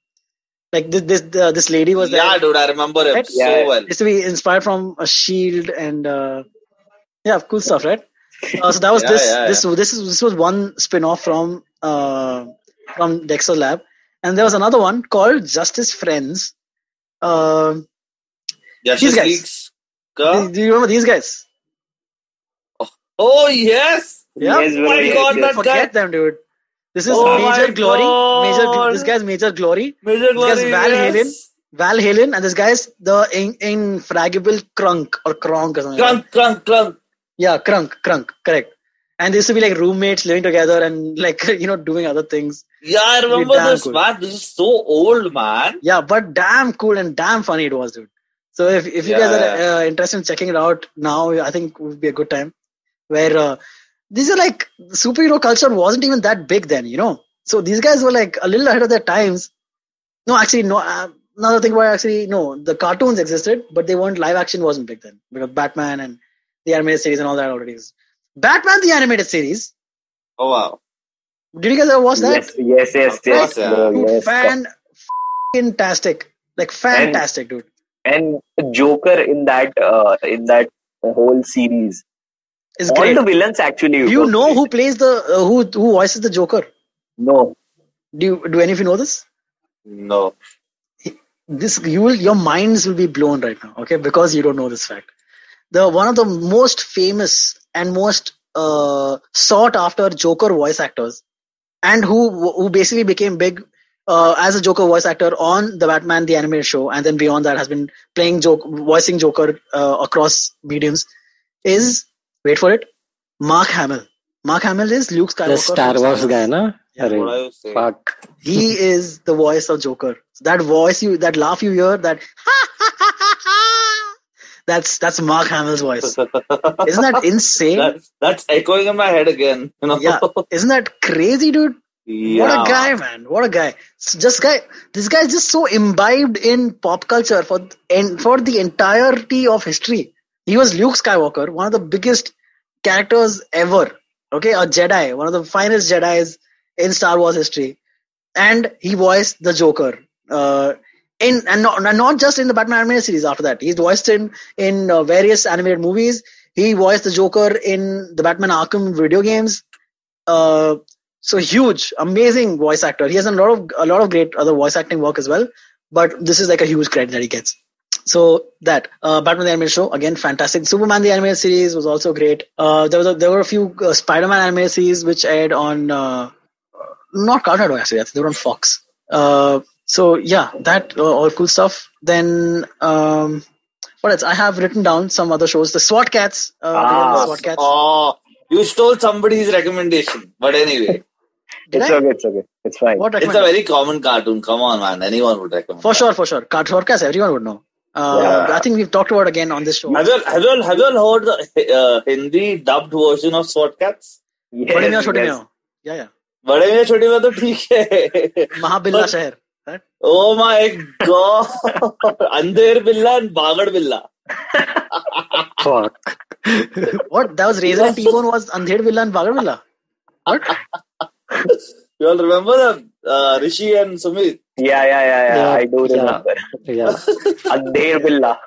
Like this lady was there. Yeah, dude, I remember him so well. Used to be inspired from a Shield and cool stuff, right? So that was This was one spin-off from Dexter Lab, and there was another one called Justice Friends. Justice Leagues. Do you remember these guys? Oh yes. Yeah. Yes, my God, that forget guy. them, dude. This is Major Glory. This guy's Major Glory. This guy's Val Halen, and this guy's the infragable Krunk or Kronk or something. Krunk. Yeah, Krunk. Correct. And they used to be like roommates living together and like doing other things. Yeah, I remember this, cool. Man. This is so old, man. Yeah, but damn cool and damn funny it was, dude. So if you guys are interested in checking it out now, I think it would be a good time. Where these are like superhero culture wasn't even that big then, So these guys were like a little ahead of their times. No, actually, no. Another thing why the cartoons existed, but they weren't live action wasn't big then because Batman and the animated series and all that already is. Batman the animated series. Oh wow! Did you guys ever watch that? Yes. Fantastic, like fantastic, dude. And Joker in that whole series. It's all great. The villains actually. Do you know who plays who voices the Joker? No. Do any of you know this? No. Your minds will be blown right now, okay? Because you don't know this fact. One of the most famous and most sought after Joker voice actors, and who basically became big as a Joker voice actor on the Batman the Animated Show, and then beyond that has been voicing Joker across mediums, is, wait for it, Mark Hamill. Mark Hamill is Luke Skywalker. The Star Wars guy, na? Yeah. What are you saying? Fuck. He is the voice of Joker. That voice, that laugh you hear, that that's Mark Hamill's voice. Isn't that insane? That's echoing in my head again. Yeah. Isn't that crazy, dude? Yeah. What a guy, man. What a guy. This guy is just so imbibed in pop culture for the entirety of history. He was Luke Skywalker, one of the biggest characters ever. Okay, a Jedi, one of the finest Jedis in Star Wars history. And he voiced the Joker. Not just in the Batman animated series after that. He's voiced in various animated movies. He voiced the Joker in the Batman Arkham video games. So huge, amazing voice actor. He has a lot of great other voice acting work as well. But this is like a huge credit that he gets. So that Batman the Animated Show, again, fantastic. Superman the Animated Series was also great. There were a few Spider-Man animated series which aired on not Cartoon Network actually. They were on Fox. So yeah, that all cool stuff. Then what else? I have written down some other shows. The SWAT Cats. SWAT Cats. Oh, you stole somebody's recommendation. But anyway. It's okay. It's fine. It's a very common cartoon. Come on, man. Anyone would recommend. For sure. SWAT Cats, everyone would know. I think we've talked about it again on this show. Have you all heard the Hindi dubbed version of SWAT Cats? Yes, Bade Miyan Chote Miyan. Yeah. Bade Miyan Chote Miyan to theek hai. Mahabilla Shahar. Right? Oh my god. Andher Billa and Bagad Billa. Fuck. What? That was Razor and T-Bone was Andher Billa and Bagad Billa? What? You all remember the Rishi and Sumit? Yeah. I do remember. Yeah. Andher Billa.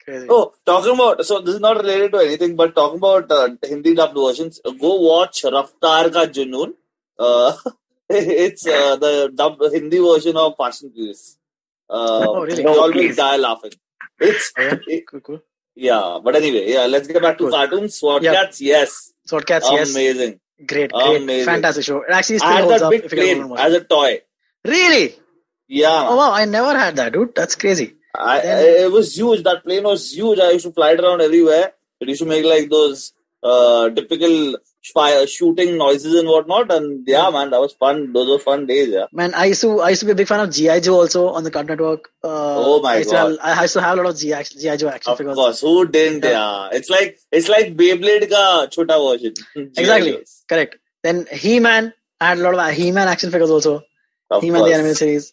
Crazy. Oh, talking about, so this is not related to anything, but talking about Hindi dubbed versions, go watch Raftar Ka Junoon. It's the dubbed Hindi version of Fast and Furious. Really? You always die laughing. Cool. Yeah, but anyway, let's get back to cartoons. SWAT Cats, yes. SWAT Cats, yes. Amazing. Great. Amazing. Fantastic show. It actually still I had holds that up. big If you plane as a toy. Really? Yeah. Oh wow, I never had that, dude. That's crazy. It was huge. That plane was huge. I used to fly it around everywhere. It used to make like those typical shooting noises and whatnot. And yeah, man, that was fun. Those were fun days. Yeah. Man, I used to be a big fan of G.I. Joe also on the Cartoon Network. Oh my god! I used to have a lot of G.I. Joe action figures. Of course, who didn't? Yeah. It's like Beyblade ka chota version. Exactly. Correct. Then He-Man. I had a lot of He-Man action figures also. Of He-Man course. the animated series.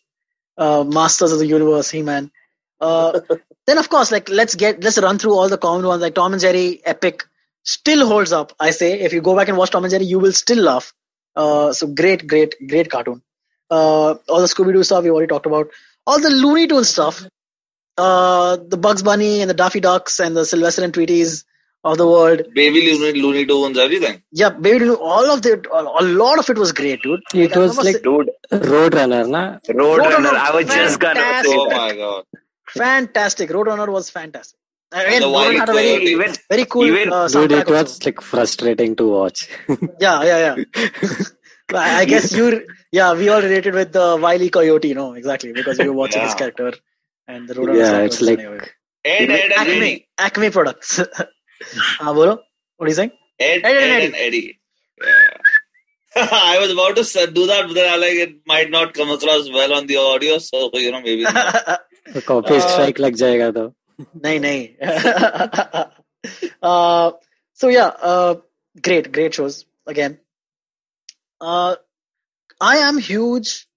Masters of the Universe. He-Man. Then of course, like let's run through all the common ones like Tom and Jerry. Epic. Still holds up. I say if you go back and watch Tom and Jerry, you will still laugh. So great cartoon. All the Scooby Doo stuff we already talked about. All the Looney Tunes stuff. The Bugs Bunny and the Daffy Ducks and the Sylvester and Tweeties of the world. Baby Looney Tunes, everything. Yeah, Baby Looney, all of it. A lot of it was great, dude. It was like Roadrunner, na? Roadrunner. I was just gonna say Oh that. my god. Fantastic. Roadrunner was fantastic. Again, the Roadrunner had a very cool Dude, soundtrack it was also. like frustrating to watch. Yeah. I guess we all related with the Wile E. Coyote, no? Exactly, because we were watching his character and the Roadrunner. Yeah, it's like Ed and Eddie. Acme Products. Bolo, what are you saying? Ed and Eddie. Yeah. I was about to do that, but then I it might not come across well on the audio, so maybe not. copy strike lag jayega though. Nahi. So yeah, great shows again. I am huge.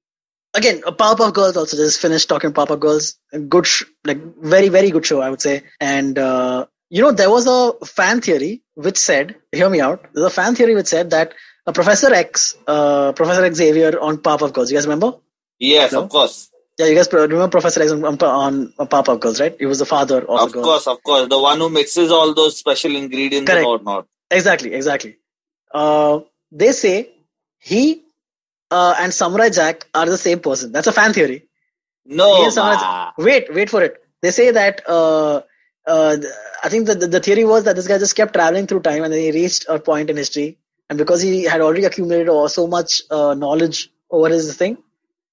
Again, Powerpuff Girls also just finished talking Powerpuff Girls. Good, very very good show, I would say. And there was a fan theory which said, hear me out. There's a fan theory which said that Professor Xavier on Powerpuff Girls. You guys remember? Yes, of course. Yeah, you guys remember Professor X on Powerpuff Girls, right? He was the father of the girl. Of course. The one who mixes all those special ingredients and whatnot. Exactly. They say he and Samurai Jack are the same person. That's a fan theory. No, wait for it. They say that I think the theory was that this guy just kept traveling through time and then he reached a point in history. And because he had already accumulated so much knowledge over his thing,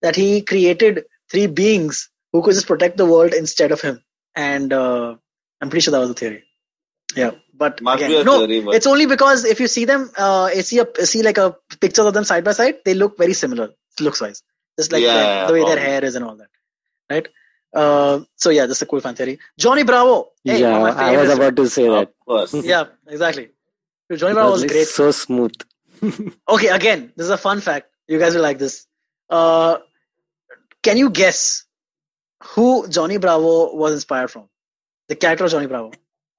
that he created 3 beings who could just protect the world instead of him. And I'm pretty sure that was the theory. Yeah, but Must again, be a no, theory, but- it's only because if you see them, see like a pictures of them side by side, they look very similar looks wise, just like the way their hair is and all that, right? So yeah, that's a cool fan theory. Johnny Bravo. Hey, yeah, one of my I was favorites. about to say that. Of course. Yeah, exactly. Dude, Johnny It Bravo was was like great. so smooth. Okay, again, this is a fun fact. You guys will like this. Can you guess who Johnny Bravo was inspired from? The character of Johnny Bravo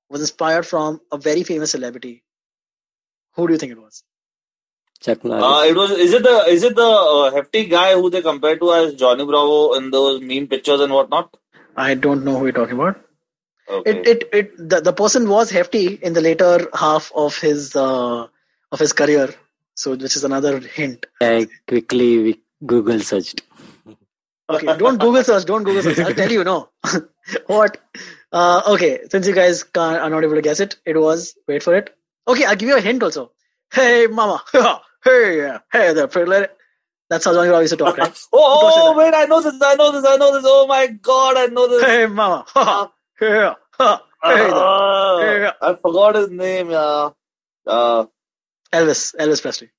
was inspired from a very famous celebrity. Who do you think it was? Chuck Norris. It was. Is it the hefty guy who they compared to as Johnny Bravo in those meme pictures and whatnot? I don't know who you're talking about. Okay. The person was hefty in the later half of his career. So which is another hint. I quickly Google searched. Okay, don't Google search. I'll tell you, no. What? Okay, since you guys are not able to guess it, it was, wait for it. Okay, I'll give you a hint also. Hey, mama. Hey there. That's how Johnny Bravo used to talk, right? Wait, I know this. Oh my God, I know this. Hey, mama. Hey there. I forgot his name, yeah. Elvis Presley.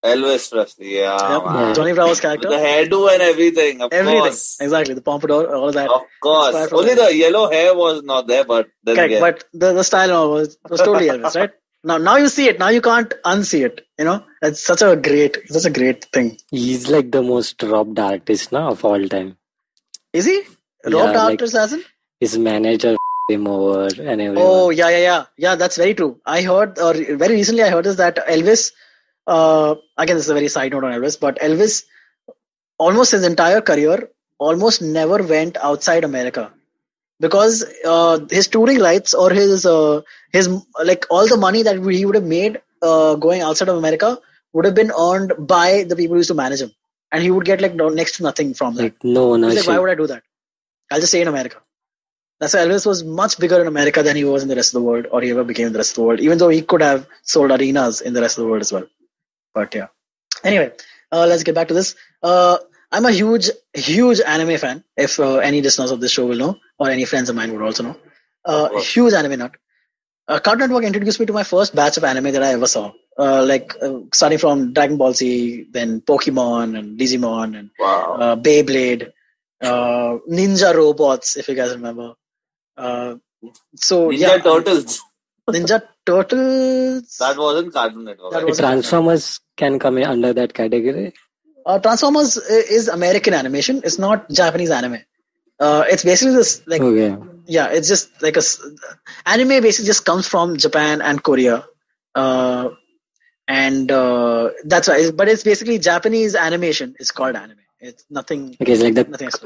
Elvis Presley, yeah. Yep. Man. Johnny Bravo's character. The hairdo and everything, of course. Exactly. The pompadour, all of that. Of course. Only the yellow hair was not there, but then correct. again. But the style and all was totally Elvis, right? Now you see it. Now you can't unsee it. You know, it's such a great thing. He's like the most robbed artist now of all time. Is he? Robbed artist as in? His manager him over and everything. Oh, yeah. That's very true. I heard, or very recently I heard is that Elvis, again, this is a very side note on Elvis, but Elvis, almost his entire career, almost never went outside America. Because his touring rights or his like all the money that he would have made going outside of America would have been earned by the people who used to manage him, and he would get like next to nothing from that. Like no ownership. He's like, why would I do that? I'll just stay in America. That's why Elvis was much bigger in America than he was in the rest of the world, or he ever became in the rest of the world. Even though he could have sold arenas in the rest of the world as well. But yeah. Anyway, let's get back to this. I'm a huge anime fan. If any listeners of this show will know, or any friends of mine would also know. Huge anime nut. Cartoon Network introduced me to my first batch of anime that I ever saw. Starting from Dragon Ball Z, then Pokemon and Digimon and Beyblade, Ninja Robots, if you guys remember. Ninja Turtles. Ninja Turtles. That wasn't Cartoon Network. Transformers can come under that category. Transformers is American animation. It's not Japanese anime. It's basically this like it's just like anime basically just comes from Japan and Korea, and that's why. But it's basically Japanese animation. It's called anime. It's nothing. Okay, it's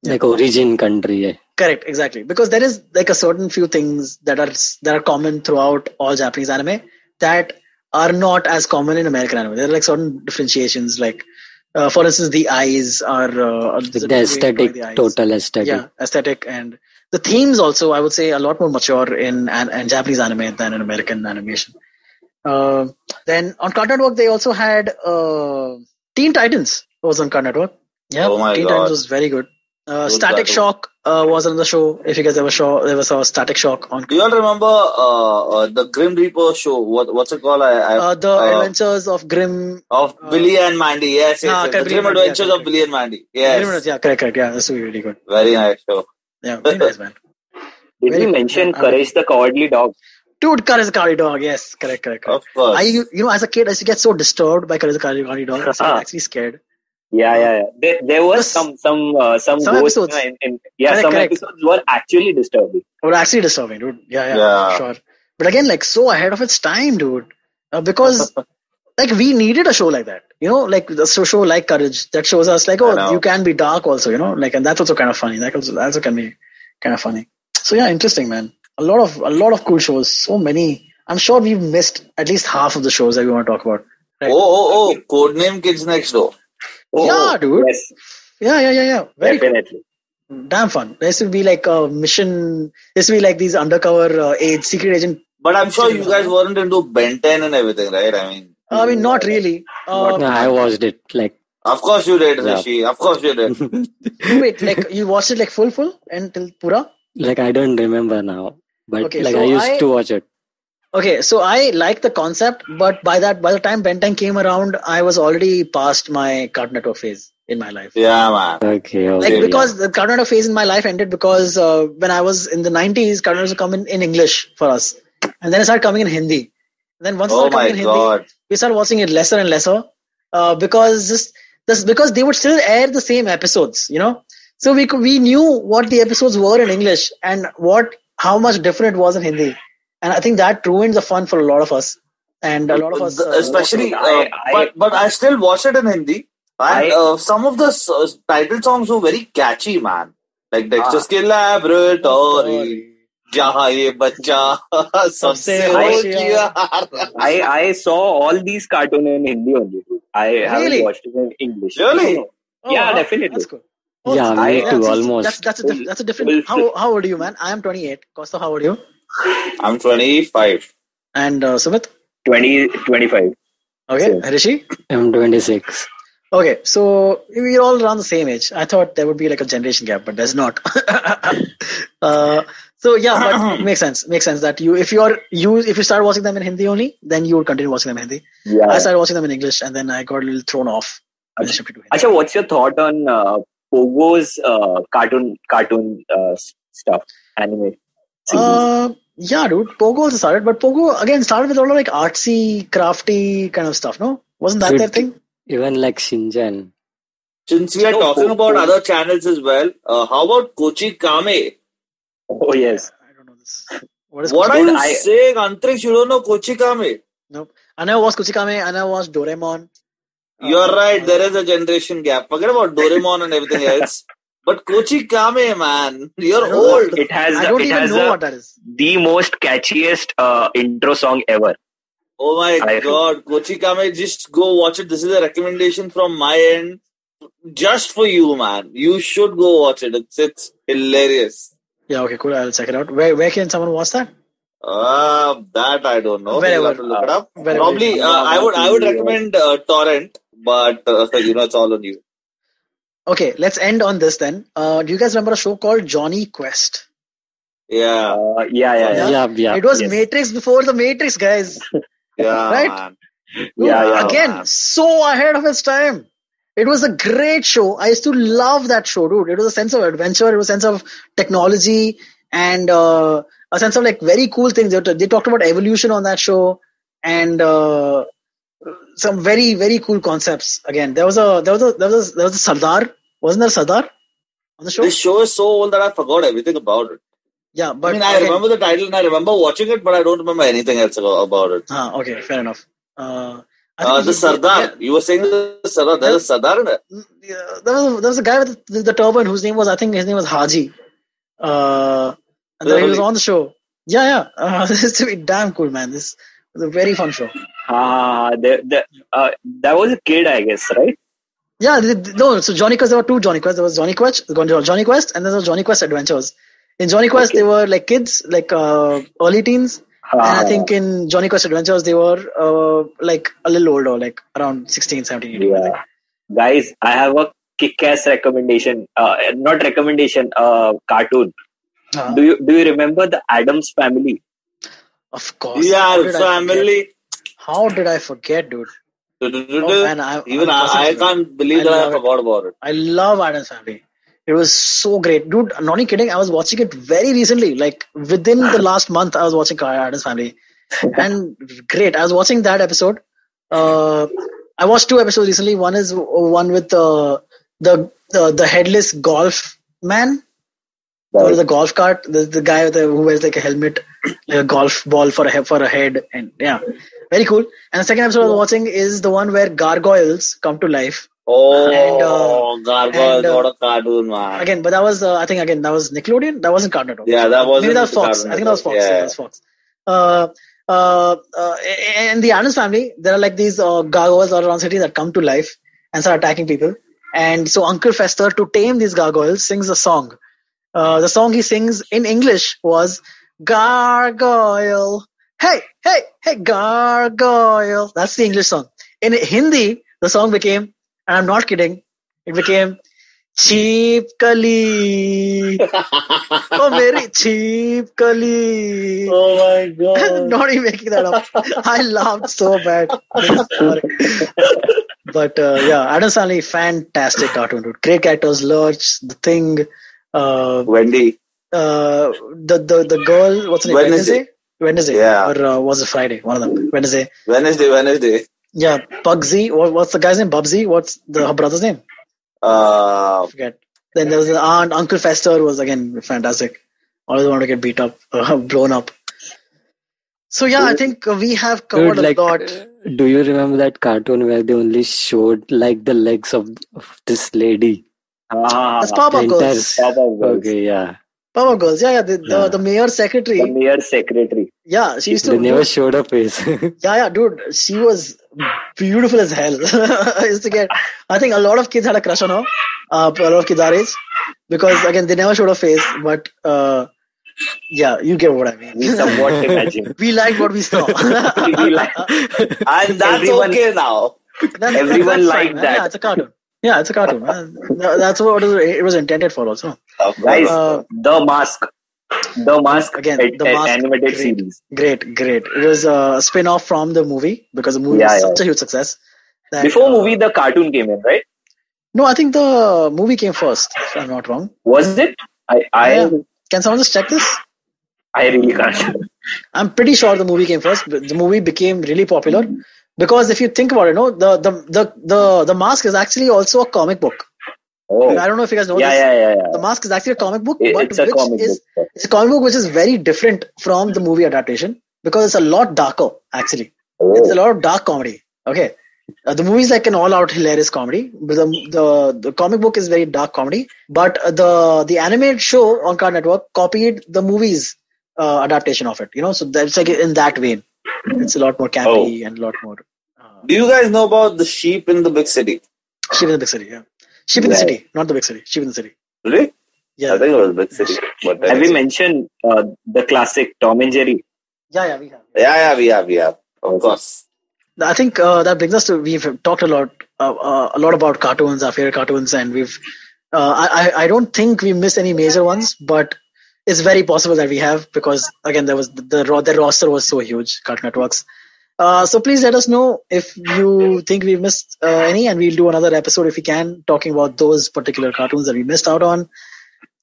like origin country. Yeah. Correct, exactly. Because there is like a certain few things that are common throughout all Japanese anime that are not as common in American anime. There are like certain differentiations, like for instance, the eyes are the aesthetic, total aesthetic. Yeah, aesthetic, and the themes also, I would say, a lot more mature in Japanese anime than in American animation. Then on Cartoon Network, they also had Teen Titans was on Cartoon Network. Yeah, Teen Titans was very good. Static Shock was another show. If you guys ever saw Static Shock on. Do you all remember the Grim Reaper show? What's it called? The Adventures of Grim. Of Billy and Mandy. Yes. The Grim Adventures of Billy and Mandy. Yes. Correct. Yeah, that's really good. Very nice show. Yeah, very nice, man. Did we mention Courage the Cowardly Dog? Dude, Courage the Cowardly Dog. Yes, correct. Of course. As a kid, I used to get so disturbed by Courage the Cowardly Dog. I was actually scared. Yeah. There was some episodes. Some episodes were actually disturbing. Dude. Yeah, sure. But again, like so ahead of its time, dude. Because like we needed a show like that. You know, like the show like Courage that shows us like, you can be dark also. You know, like, and that's also kind of funny. That also can be kind of funny. So yeah, interesting, man. A lot of cool shows. So many. I'm sure we've missed at least half of the shows that we want to talk about. Right? Codename Kids Next Door. Yeah, dude. Yes. Yeah. Very definitely. Cool. Damn fun. There used to be like a mission. There used to be like these undercover secret agent. But I'm sure you guys weren't into Ben 10 and everything, right? I mean, not really. I watched it like. Of course you did, Hrishi. Of course you did. Wait, like you watched it like full and till pura? Like I don't remember now. But Okay, like so I used to watch it. Okay, so I like the concept, but by the time Ben 10 came around, I was already past my Cartoon Network phase in my life. Yeah, man. Okay, Like okay. because the Cartoon Network phase in my life ended because when I was in the 90s, Cartoon Network would come in English for us, and then it started coming in Hindi. And then once it Oh started coming my in Hindi, God. we started watching it lesser and lesser because because they would still air the same episodes, you know. So we knew what the episodes were in English and how much different it was in Hindi, and I think that ruined the fun for a lot of us. And a lot of us, Especially, I but I still watch it in Hindi. And I some of the title songs were very catchy, man. Like Dexter's uh, Laboratory, जहाँ ये बच्चा सबसे सबसे होशियार. होशियार. I saw all these cartoon in Hindi only. Dude. I haven't Really? watched it in English. Really? No. Oh, Yeah, wow, definitely. that's cool. Oh, Yeah, me I too, see, almost. that's a different. How old are you, man? I am 28. Costa, how old are you? I'm 25. And Sumit? 25. Okay, Same. Hrishi? I'm 26. Okay, so we're all around the same age. I thought there would be like a generation gap, but there's not. So yeah, but it makes sense. Makes sense that if you start watching them in Hindi only, then you would continue watching them in Hindi. Yeah. I started watching them in English, and then I got a little thrown off. When I shifted to Hindi. Acha, what's your thought on Pogo's cartoon stuff, anime series? Yeah, dude. Pogo also started, but Pogo again started with a lot of like artsy, crafty kind of stuff. No, wasn't that their thing? Even like Shinjan. Since we are No, talking about Pogo. other channels as well, how about Kochi Kame? Oh yes. I don't know this. What is What are Kuchikame? you saying, Antariksh? You don't know Kochi Kame? Nope. I never watched Kuchikame. I never watched Doraemon. You're right. There is a generation gap. Forget about Doraemon and everything else. But Kochi Kame, man, you're old. I don't even know what that is. The most catchiest intro song ever. Oh my God, Kochi Kame, just go watch it. This is a recommendation from my end, just for you, man. You should go watch it. It's hilarious. Yeah, okay, cool. I'll check it out. Where can someone watch that? That I don't know. Wherever. You'll have to look it up. Wherever. Probably, I would recommend torrent, but it's all on you. Okay, let's end on this then. Do you guys remember a show called Johnny Quest? Yeah. Yeah. It was Matrix before the Matrix, guys. Yeah, Right? man. Dude, again, man. so ahead of its time. It was a great show. I used to love that show, dude. It was a sense of adventure. It was a sense of technology and a sense of like very cool things. They talked about evolution on that show and some very, very cool concepts. Again, there was a Sardar. Wasn't there a Sardar on the show? This show is so old that I forgot everything about it. Yeah, but I remember the title and I remember watching it, but I don't remember anything else about it. Okay, fair enough. The Sardar. You were saying the Sardar. There's a Sardar in it. Yeah, there was a guy with the turban whose name was, I think his name was Haji. And then he was on the show. Yeah. This used to be damn cool, man. This was a very fun show. That was a kid, I guess, right? Yeah, no. So Johnny Quest, there were two Johnny Quests. There was Johnny Quest, and then there was Johnny Quest Adventures. In Johnny Quest, they were like kids, like early teens. And I think in Johnny Quest Adventures, they were like a little older, like around 16, 17, 18. Yeah. Guys, I have a kick-ass recommendation. Not recommendation, cartoon. Do you remember the Addams Family? Of course. Yeah, family. How did I forget, dude? Man, I can't believe that I forgot about it. I love Addams Family. It was so great. Dude, I'm not even kidding. I was watching it very recently. Like within the last month, I was watching Addams Family. And great. I was watching that episode. I watched two episodes recently. One is one with the headless golf man. Or the golf cart. The guy who wears like a helmet, like a golf ball for a head. And yeah, very cool. And the second episode I was watching is the one where gargoyles come to life. Gargoyles, what a cartoon, man. Again, but that was, I think, that was Nickelodeon? That wasn't Cartoon Network. Yeah, that wasn't. Maybe that was Fox. I think that was Fox. Yeah, that was Fox. In the Addams Family, there are like these gargoyles all around the city that come to life and start attacking people. And so Uncle Fester, to tame these gargoyles, sings a song. The song he sings in English was Gargoyle. Hey, gargoyle. That's the English song. In Hindi, the song became, and I'm not kidding, it became Cheap Kali. Oh, very cheap Kali. Oh my god. Not even making that up. I laughed so bad. Sorry. But yeah, Adam Sandler, fantastic cartoon, dude. Great characters, Lurch, The Thing, Wendy. The girl, what's her name? Wednesday? Yeah. Or was it Friday? One of them. Wednesday. Yeah, Bugsy. What's the guy's name? Bubsy? What's her brother's name? I forget. Then there was the aunt, Uncle Fester was again fantastic. Always wanted to get beat up, blown up. So yeah, I think we have covered a lot. Do you remember that cartoon where they only showed like the legs of this lady? That's Powerpuff Girls. Okay, yeah. Powerpuff Girls, yeah. The mayor's secretary. The mayor's secretary. Yeah, she used to. They never showed her face. Yeah, dude. She was beautiful as hell. I used to get. I think a lot of kids had a crush on her. A lot of kids our age, because again they never showed her face. But yeah, you get what I mean. We somewhat imagine. We liked what we saw. And that's okay now. Everyone liked that. Yeah, it's a cartoon. Yeah, it's a cartoon. That's what it was intended for also. Guys, The Mask. The Mask again, The Mask animated series. Great. It was a spin-off from the movie because the movie was such a huge success. Before movie, the cartoon came in, right? No, I think the movie came first, if I'm not wrong. Was it? Can someone just check this? I really can't. I'm pretty sure the movie came first. The movie became really popular because if you think about it, the Mask is actually also a comic book. Oh. I don't know if you guys know this. Yeah. The Mask is actually a comic book, It's a comic book. It's a comic book which is very different from the movie adaptation because it's a lot darker, actually. Oh. It's a lot of dark comedy. Okay. The movie is like an all-out hilarious comedy. But the comic book is very dark comedy. But the animated show on Cartoon Network copied the movie's adaptation of it. So that's like in that vein. It's a lot more campy and a lot more. Do you guys know about the sheep in the big city? Sheep in the big city, yeah. Sheep in the city, not the big city. Sheep in the city. Really? Yeah. I think it was big city. But have we mentioned the classic Tom and Jerry? Yeah, we have. Yeah, we have. Of course. I think that brings us to, we've talked a lot about cartoons, our favorite cartoons, and we've I don't think we missed any major ones, but it's very possible that we have because again there was the roster was so huge, Cartoon Networks. So please let us know if you think we missed any, and we'll do another episode if we can, talking about those particular cartoons that we missed out on.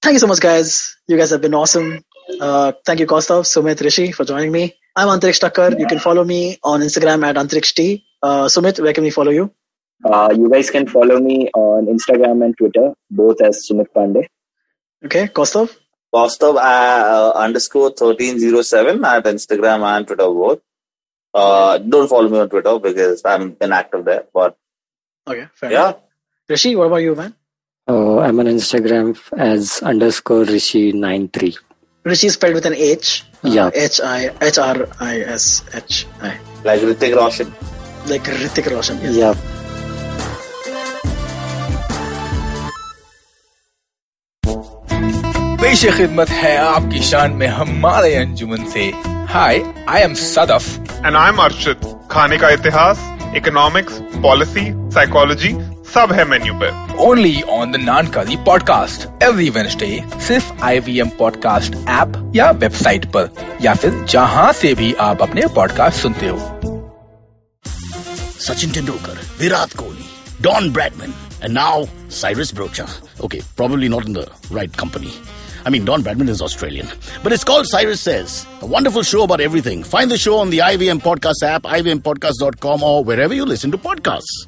Thank you so much, guys. You guys have been awesome. Thank you, Kaustav, Sumit, Hrishi, for joining me. I'm Antariksh. You can follow me on Instagram at Antariksh. Sumit, where can we follow you? You guys can follow me on Instagram and Twitter, both as Sumit Pandey. Okay, Kaustav? Kaustav _1307 at Instagram and Twitter both. Don't follow me on Twitter because I'm inactive there. But okay, fair enough. Hrishi, what about you, man? I'm on Instagram as _Hrishi93. Hrishi is spelled with an H. Yeah. Hrishi. Like Hrithik Roshan. Like Hrithik Roshan, yes. Yeah. पेश खिदमत है आपकी शान में हमारे अंजुमन से. Hi, I am Sadaf. And I'm Arshit. खाने का इतिहास, इकोनॉमिक्स, पॉलिसी, साइकोलॉजी सब है मेन्यू पे. Only on the Nankali podcast every Wednesday, सिर्फ IVM podcast ऐप या वेबसाइट पर या फिर जहां से भी आप अपने पॉडकास्ट सुनते हो. Sachin Tendulkar, Virat Kohli, Don Bradman, and now Cyrus Brocha. Okay, probably not in the right company. I mean, Don Bradman is Australian. But it's called Cyrus Says, a wonderful show about everything. Find the show on the IVM Podcast app, ivmpodcast.com, or wherever you listen to podcasts.